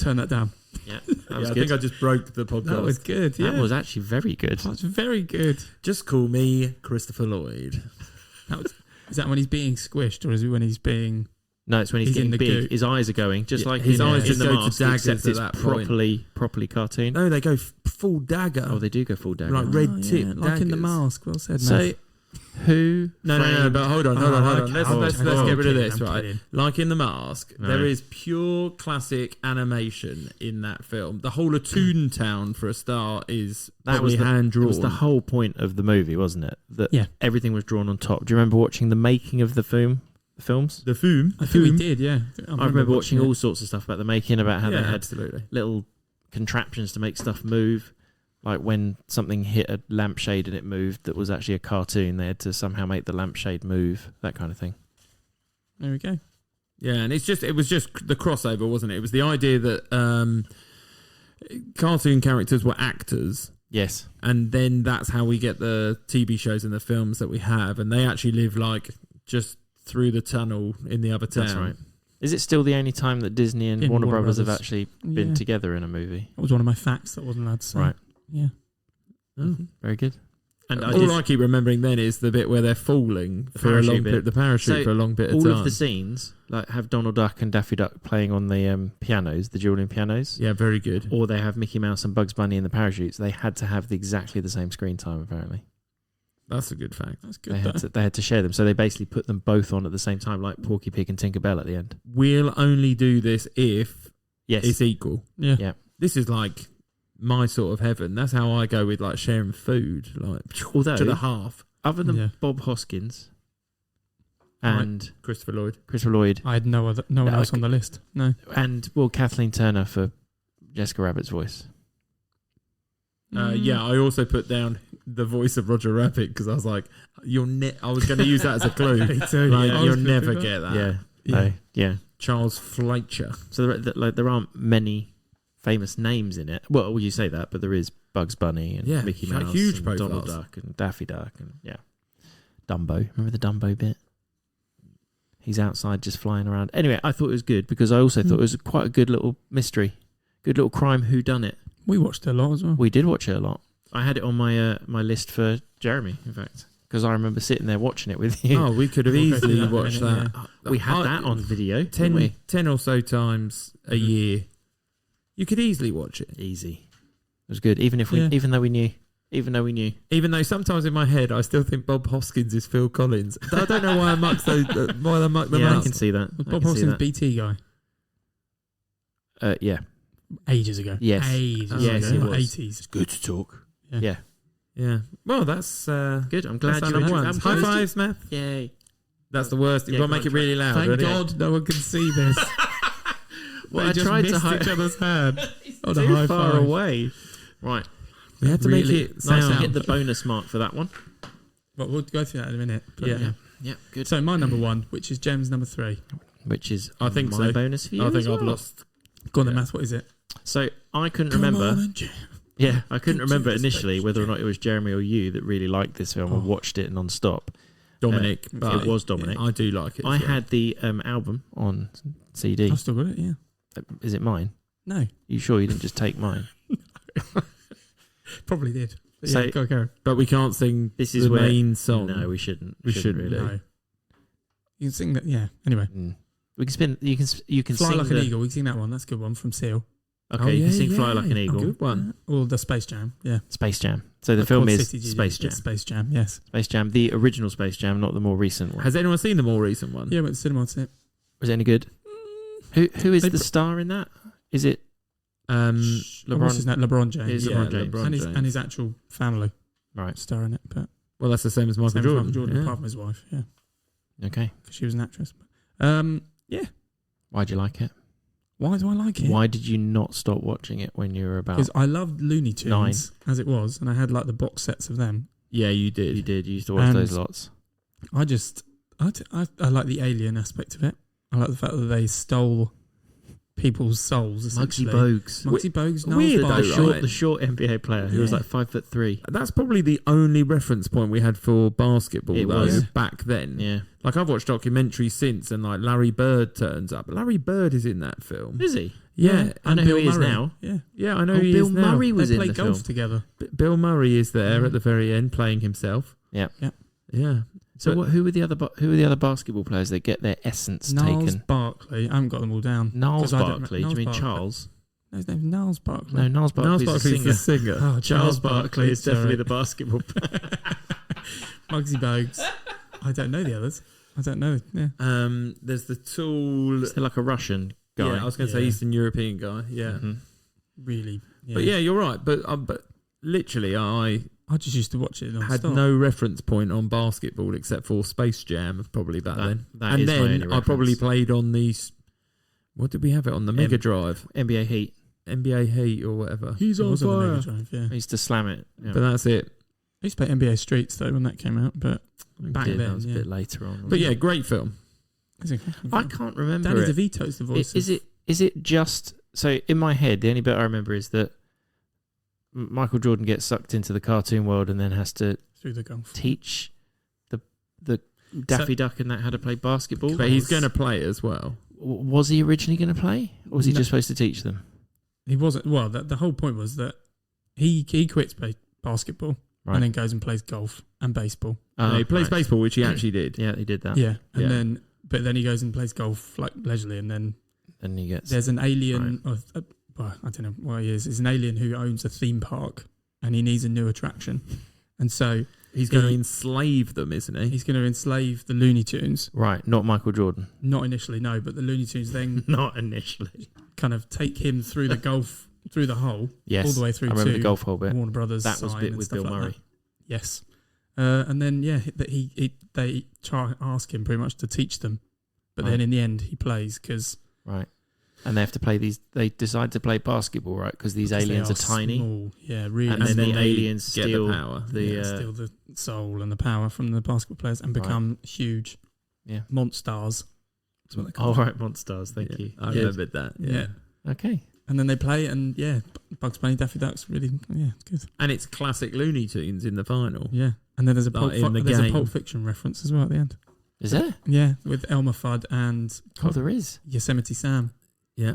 Turn that down. Yeah, that was I good. think I just broke the podcast. That was good. Yeah, That was actually very good. That was very good. Just call me Christopher Lloyd. Is that when he's being squished, or is it when he's being? No, it's when he's He's in getting the big. goo. His eyes are going, just Yeah, like his in, eyes in just the go to mask, daggers except at it's that point. properly cartoon. No, they go full dagger. Oh, they do go full dagger. Like red tip like in the daggers. mask. Well said. So, Matt. who? No, but hold on. Okay. Let's get rid of this, I'm right? kidding. Like in The Mask, No. there is pure classic animation in that film. The whole of Toontown, for a start, is probably hand drawn. That was the whole point of the movie, wasn't it? That Yeah. everything was drawn on top. Do you remember watching the making of the films? The film. I think we did. Yeah, I remember watching it. all sorts of stuff about the making, about how Yeah, they had absolutely. little contraptions to make stuff move. Like when something hit a lampshade and it moved, that was actually a cartoon. They had to somehow make the lampshade move, that kind of thing. There we go. Yeah, and it was just the crossover, wasn't it? It was the idea that cartoon characters were actors. Yes. And then that's how we get the TV shows and the films that we have. And they actually live like just through the tunnel in the other town. That's right. Is it still the only time that Disney and In Warner Warner Brothers have Brothers. actually been Yeah. together in a movie? That was one of my facts that I wasn't allowed to say. Right. Yeah. Oh. Very good. And I keep remembering then is the bit where they're falling for a long bit, the parachute for a long bit of time. All of the scenes like have Donald Duck and Daffy Duck playing on the pianos, the dueling pianos. Yeah, very good. Or they have Mickey Mouse and Bugs Bunny in the parachutes. They had to have exactly the same screen time, apparently. That's a good fact. That's good. They had to share them, so they basically put them both on at the same time, like Porky Pig and Tinker Bell at the end. We'll only do this if it's equal. Yeah. This is like my sort of heaven. That's how I go with like sharing food, like although to the half. Other than Bob Hoskins and Christopher Lloyd, I had no one else on the list. No, and Kathleen Turner for Jessica Rabbit's voice. Yeah, I also put down the voice of Roger Rabbit because I was like, I was going to use that as a clue. You'll never get that. Yeah. Charles Fleischer. So there aren't many famous names in it. Well, you say that, but there is Bugs Bunny and Mickey Mouse, huge and profiles. Donald Duck and Daffy Duck and Dumbo. Remember the Dumbo bit? He's outside just flying around. Anyway, I thought it was good because I also thought it was quite a good little mystery, good little crime whodunit. We watched it a lot as well. We did watch it a lot. I had it on my my list for Jeremy, in fact, because I remember sitting there watching it with you. Oh, we could have easily watched that. We had that on video. 10 or so times a year. You could easily watch it. Easy. It was good, even though we knew. Even though sometimes in my head I still think Bob Hoskins is Phil Collins. I don't know why I muck them up. I can see that. Was Bob Hoskins BT guy? Yeah. Ages ago. Yes. Ages ago. It was. 80s. It's good to talk. Yeah. Well, that's good. I'm glad you enjoyed. High fives, Matt. Yay. That's the worst. You've got to make it really loud. Thank God no one can see this. Well, I tried to hide each other's hand. Too far away. Right. We had to make it sound. Nice to get the bonus mark for that one. Well, we'll go through that in a minute. Yeah. Good. So my number one, which is Jem's number 3, which is I think my bonus for you. I think I've lost. Go on, the math. What is it? So I couldn't remember. I couldn't remember initially whether or not it was Jeremy or you that really liked this film and watched it non-stop. Dominic. It was Dominic. I do like it. I had the album on CD. I've still got it, yeah. Is it mine? No. You sure you didn't just take mine? Probably did. But so, go. But we can't sing the main song. No, we shouldn't. We shouldn't really. No. You can sing that, yeah. Anyway. We can spin. You can Fly sing Like an Eagle. We can sing that one. That's a good one from Seal. Okay, you can sing Fly Like an Eagle. Good one. Or the Space Jam, yeah. Space Jam. So the film is Space Jam. It's Space Jam, yes. Space Jam, the original Space Jam, not the more recent one. Has anyone seen the more recent one? Yeah, I went to cinema to it. Was it any good? Who is the star in that? Is it LeBron? What's his name? LeBron James. LeBron James. And his actual family, right, star in it. But well, that's the same as Michael Jordan. Apart from his wife, yeah. Okay, because she was an actress. But, yeah. Why'd you like it? Why do I like it? Why did you not stop watching it when you were about? Because I loved Looney Tunes as it was, and I had like the box sets of them. Yeah, you did. You did. You used to watch those lots. I like the alien aspect of it. I like the fact that they stole people's souls. Muggsy Bogues. The short NBA player who was like 5'3". That's probably the only reference point we had for basketball back then. Yeah. Like I've watched documentaries since, and like Larry Bird turns up. Larry Bird is in that film. Is he? Yeah, I know who he is now. Yeah, I know who he is now. Bill Murray was in the film. They play golf together. Bill Murray is there at the very end playing himself. Yeah. So who were the other basketball players that get their essence taken? Niles Barkley. I haven't got them all down. Niles Barkley. Do you mean Charles? No, his name's Niles Barkley. No, Niles Barkley's the singer. Oh, Charles Barkley is definitely the basketball player. Muggsy Bogues. I don't know the others. I don't know. Yeah. There's the tall. Is there like a Russian guy? Yeah, I was going to say Eastern European guy. Yeah. Mm-hmm. Really. Yeah. But yeah, you're right. But literally, I just used to watch it. Had no reference point on basketball except for Space Jam, probably back then. And then I probably played on these. What did we have it on? The Mega Drive. NBA Heat or whatever. He's on fire. On the Mega Drive, yeah. I used to slam it. Yeah. But that's it. I used to play NBA Streets though when that came out, but back then that was a bit later on. But yeah, great film. I can't remember. Danny DeVito's the voice. Is it just so in my head? The only bit I remember is that Michael Jordan gets sucked into the cartoon world and then has to teach the Daffy Duck and that how to play basketball. But he's going to play as well. Was he originally going to play, or was he just supposed to teach them? He wasn't. Well, the whole point was that he quits basketball, and then goes and plays golf and baseball. He plays baseball, which he actually did. Yeah, he did that. Yeah, and then he goes and plays golf like leisurely, and then he gets. There's an alien. Well, I don't know what he is. It's an alien who owns a theme park, and he needs a new attraction, and so he's going to enslave them, isn't he? He's going to enslave the Looney Tunes. Right, not Michael Jordan. Not initially, no, but the Looney Tunes then not initially kind of take him through the golf through the hole, all the way through. I remember to the golf hole bit. Warner Brothers. That was a bit with Bill Murray. That. Yes, and then they try ask him pretty much to teach them, but then in the end he plays because and they have to play these. They decide to play basketball, right? Because these aliens are tiny. Small. Yeah, really. And then the aliens steal the power. Steal the soul and the power from the basketball players and become huge. Yeah, monsters. That's what they call right, monsters. Thank you. I remembered that. Yeah. Okay. And then they play, and Bugs Bunny, Daffy Duck's really, it's good. And it's classic Looney Tunes in the final. Yeah, and then there's a Pulp Fiction reference as well at the end. Is there? Yeah, with Elmer Fudd and there is Yosemite Sam. Yeah,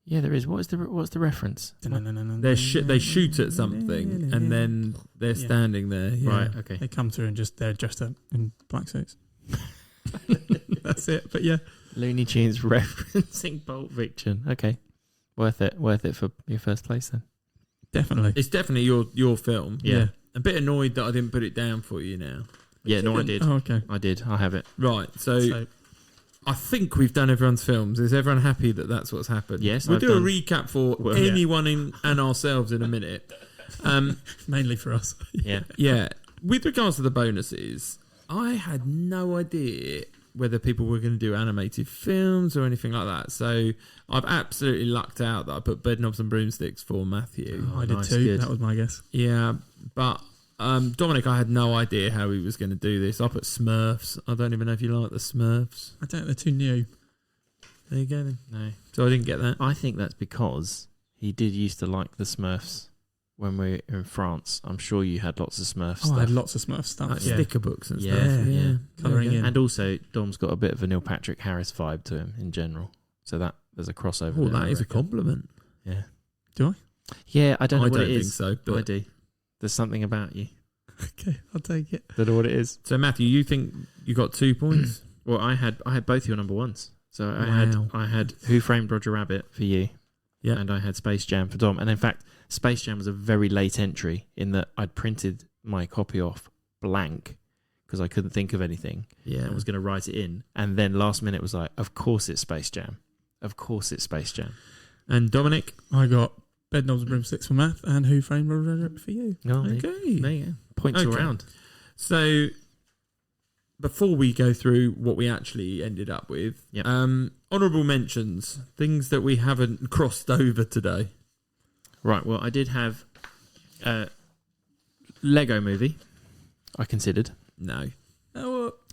there is. What's the reference? They shoot at something, and then they're standing there. Yeah. Right. Okay. They come through and they're dressed up in black suits. That's it. But Looney Tunes referencing Pulp Fiction. Okay. Worth it for your first place then. Definitely. It's definitely your film. Yeah. A bit annoyed that I didn't put it down for you now. Yeah, no, I did. Oh, okay. I did. I have it. Right. So I think we've done everyone's films. Is everyone happy that that's what's happened? Yes. We'll do a recap for anyone and ourselves in a minute. Mainly for us. Yeah. Yeah. With regards to the bonuses, I had no idea whether people were going to do animated films or anything like that. So I've absolutely lucked out that I put Bed Knobs and Broomsticks for Matthew. I did too. Good. That was my guess. Yeah, but Dominic, I had no idea how he was going to do this. I put Smurfs. I don't even know if you like the Smurfs. I don't. They're too new. There you go then. No. So I didn't get that. I think that's because he did used to like the Smurfs when we were in France. I'm sure you had lots of Smurf stuff. I had lots of Smurf stuff. Like sticker books and stuff. Yeah. Colouring in. And also, Dom's got a bit of a Neil Patrick Harris vibe to him in general. So there's a crossover. Oh, that is a compliment. Yeah. Do I? Yeah, I don't know what it is. I don't think so, but I do. There's something about you. Okay, I'll take it. Don't know what it is. So Matthew, you think you got 2 points? Well, I had both your number ones. So I had Who Framed Roger Rabbit for you. Yeah. And I had Space Jam for Dom. And in fact, Space Jam was a very late entry in that I'd printed my copy off blank because I couldn't think of anything. Yeah. I was going to write it in. And then last minute was like, of course it's Space Jam. Of course it's Space Jam. And Dominic? I got Bed Knobs and Broomsticks for Math and Who Framed Roger Rabbit for you. Oh, okay. There you go. Points around. So before we go through what we actually ended up with, honourable mentions, things that we haven't crossed over today. Right, well, I did have Lego Movie. I considered. No.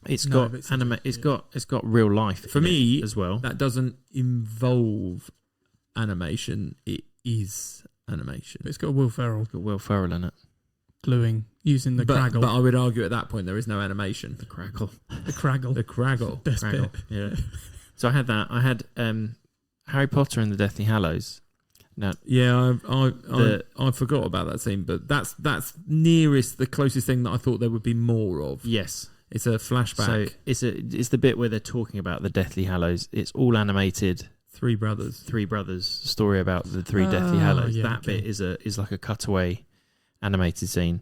It's got anime. It's got real life for me as well. That doesn't involve animation. It is animation. But it's got Will Ferrell. It's got Will Ferrell in it. Gluing, using the craggle. But I would argue at that point there is no animation. The craggle. The craggle. The craggle. Best craggle. bit. Yeah. So I had that. I had Harry Potter and the Deathly Hallows. Now, yeah, I forgot about that scene, but that's nearest the closest thing that I thought there would be more of. Yes, it's a flashback. So it's the bit where they're talking about the Deathly Hallows. It's all animated. Three brothers story about the three Deathly Hallows. Yeah, that bit is like a cutaway animated scene.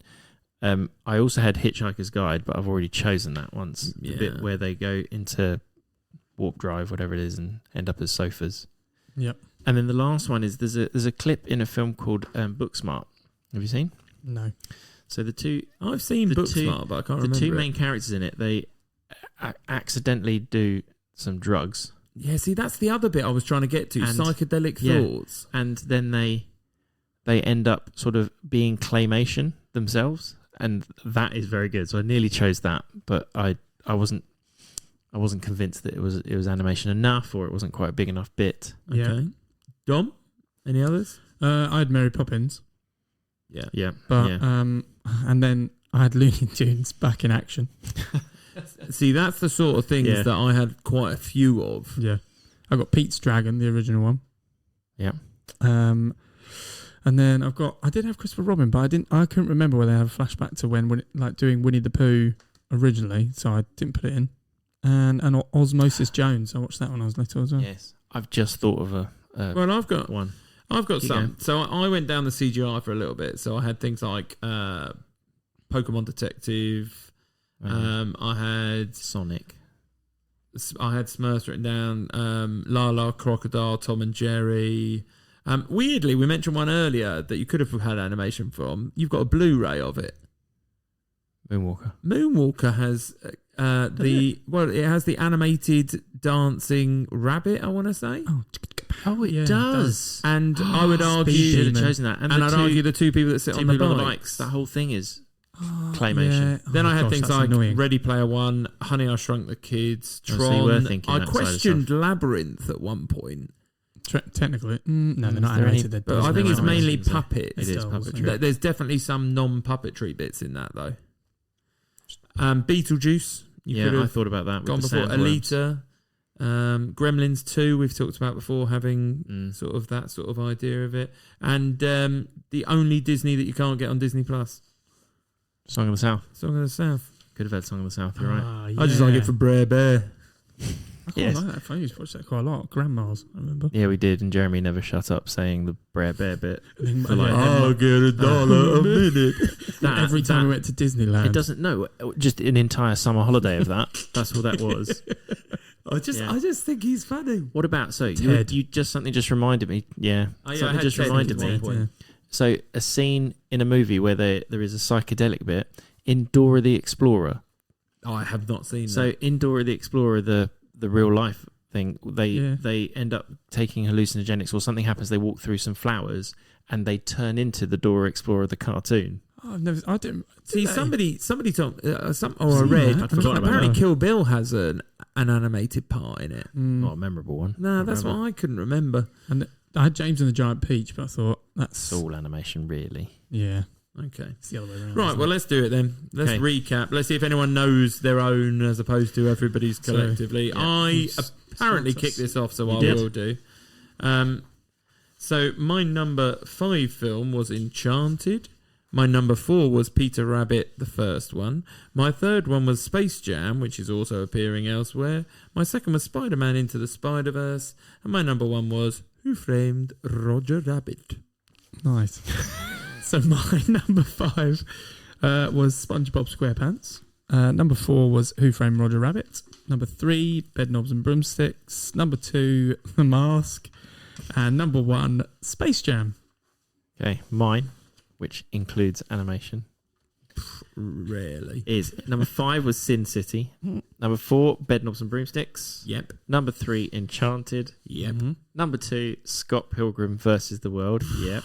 I also had Hitchhiker's Guide, but I've already chosen that once. The bit where they go into warp drive, whatever it is, and end up as sofas. Yep. And then the last one is there's a clip in a film called Booksmart. Have you seen? No. So I've seen Booksmart, but I can't remember. The two main characters in it, they accidentally do some drugs. Yeah, see, that's the other bit I was trying to get to. Psychedelic thoughts. And then they end up sort of being claymation themselves, and that is very good. So I nearly chose that, but I wasn't convinced that it was animation enough, or it wasn't quite a big enough bit. Okay. Yeah. Dom, any others? I had Mary Poppins. Yeah. But and then I had Looney Tunes back in action. See, that's the sort of things that I had quite a few of. Yeah. I got Pete's Dragon, the original one. Yeah. And And then I did have Christopher Robin, but I couldn't remember whether they have a flashback to when doing Winnie the Pooh originally, so I didn't put it in. And Osmosis Jones, I watched that when I was little as well. Yes, I've just thought of a well, I've got one. I've got some. So I went down the CGI for a little bit. So I had things like Pokemon Detective. I had Sonic. I had Smurfs written down. Lala, Crocodile, Tom and Jerry. Weirdly, we mentioned one earlier that you could have had animation from. You've got a Blu-ray of it. Moonwalker has it has the animated dancing rabbit, I want to say. Oh, it does. And I would argue should have chosen that. And I'd argue the two people that sit on the bikes. That whole thing is claymation. Yeah. Then I had things like annoying. Ready Player One, Honey, I Shrunk the Kids, Tron. So you were thinking I questioned Labyrinth at one point. Technically, no, they're not animated. But I think it's mainly puppets. It is puppetry. There's definitely some non-puppetry bits in that though. Beetlejuice. I thought about that. Gone before. Alita. Gremlins 2 we've talked about before, having sort of that sort of idea of it. And the only Disney that you can't get on Disney Plus. Song of the South. Song of the South. Could have had Song of the South, you're right. Yeah. I just like it for Brer Bear. I quite like that. I used to watch that quite a lot. Grandma's, I remember. Yeah, we did, and Jeremy never shut up saying the Brer Bear bit. I'll get $1 a minute. Every time we went to Disneyland. It doesn't know. Just an entire summer holiday of that. That's what that was. I just think he's funny. What about you something just reminded me. Yeah. Something just reminded me. Yeah. So a scene in a movie where there is a psychedelic bit in Dora the Explorer. Oh, I have not seen that. So in Dora the Explorer, the real life thing, they end up taking hallucinogenics or something happens. They walk through some flowers and they turn into the Dora Explorer, the cartoon. Oh, I didn't see. Somebody told I read. Apparently, Kill Bill has an animated part in it. Not a memorable one. No, that's what I couldn't remember. And I had James and the Giant Peach, but I thought that's all animation, really. Yeah. Okay. It's the other way around. Right. Well, let's do it then. Let's recap. Let's see if anyone knows their own as opposed to everybody's collectively. I apparently kicked this off, so I will do. So my number 5 film was Enchanted. My number 4 was Peter Rabbit, the first one. My third one was Space Jam, which is also appearing elsewhere. My second was Spider-Man Into the Spider-Verse. And my number 1 was Who Framed Roger Rabbit. Nice. So my number 5 was SpongeBob SquarePants. Number 4 was Who Framed Roger Rabbit. Number 3, Bedknobs and Broomsticks. Number 2, The Mask. And number 1, Space Jam. Okay, mine, which includes animation, Rarely. is number 5 was Sin City. Number 4, Bedknobs and Broomsticks. Yep. Number 3, Enchanted. Yep. Number 2, Scott Pilgrim versus the World. Yep.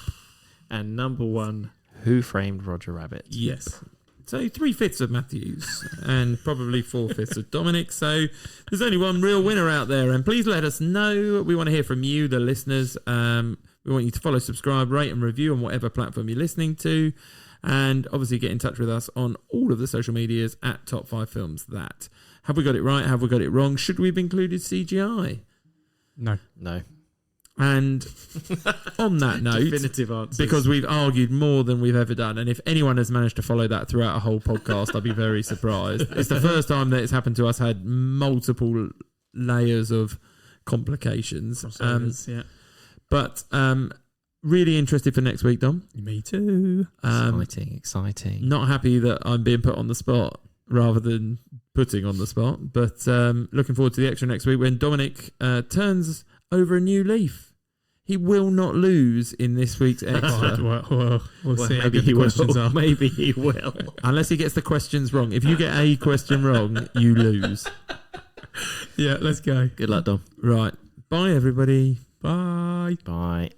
And number 1, Who Framed Roger Rabbit? Yes. So 3/5 of Matthews and probably 4/5 of Dominic. So there's only one real winner out there. And please let us know. We want to hear from you, the listeners. We want you to follow, subscribe, rate and review on whatever platform you're listening to. And obviously get in touch with us on all of the social medias at Top 5 Films That. Have we got it right? Have we got it wrong? Should we have included CGI? No. And on that note, definitive answers, because we've argued more than we've ever done, and if anyone has managed to follow that throughout a whole podcast, I'd be very surprised. It's the first time that it's happened to us, had multiple layers of complications. But really interested for next week, Dom. Me too. Exciting. Not happy that I'm being put on the spot rather than putting on the spot, but looking forward to the extra next week when Dominic turns over a new leaf. He will not lose in this week's extra. We'll see. Maybe he will. Maybe he will. Unless he gets the questions wrong. If you get a question wrong, you lose. Yeah, let's go. Good luck, Dom. Right. Bye, everybody. Bye. Bye.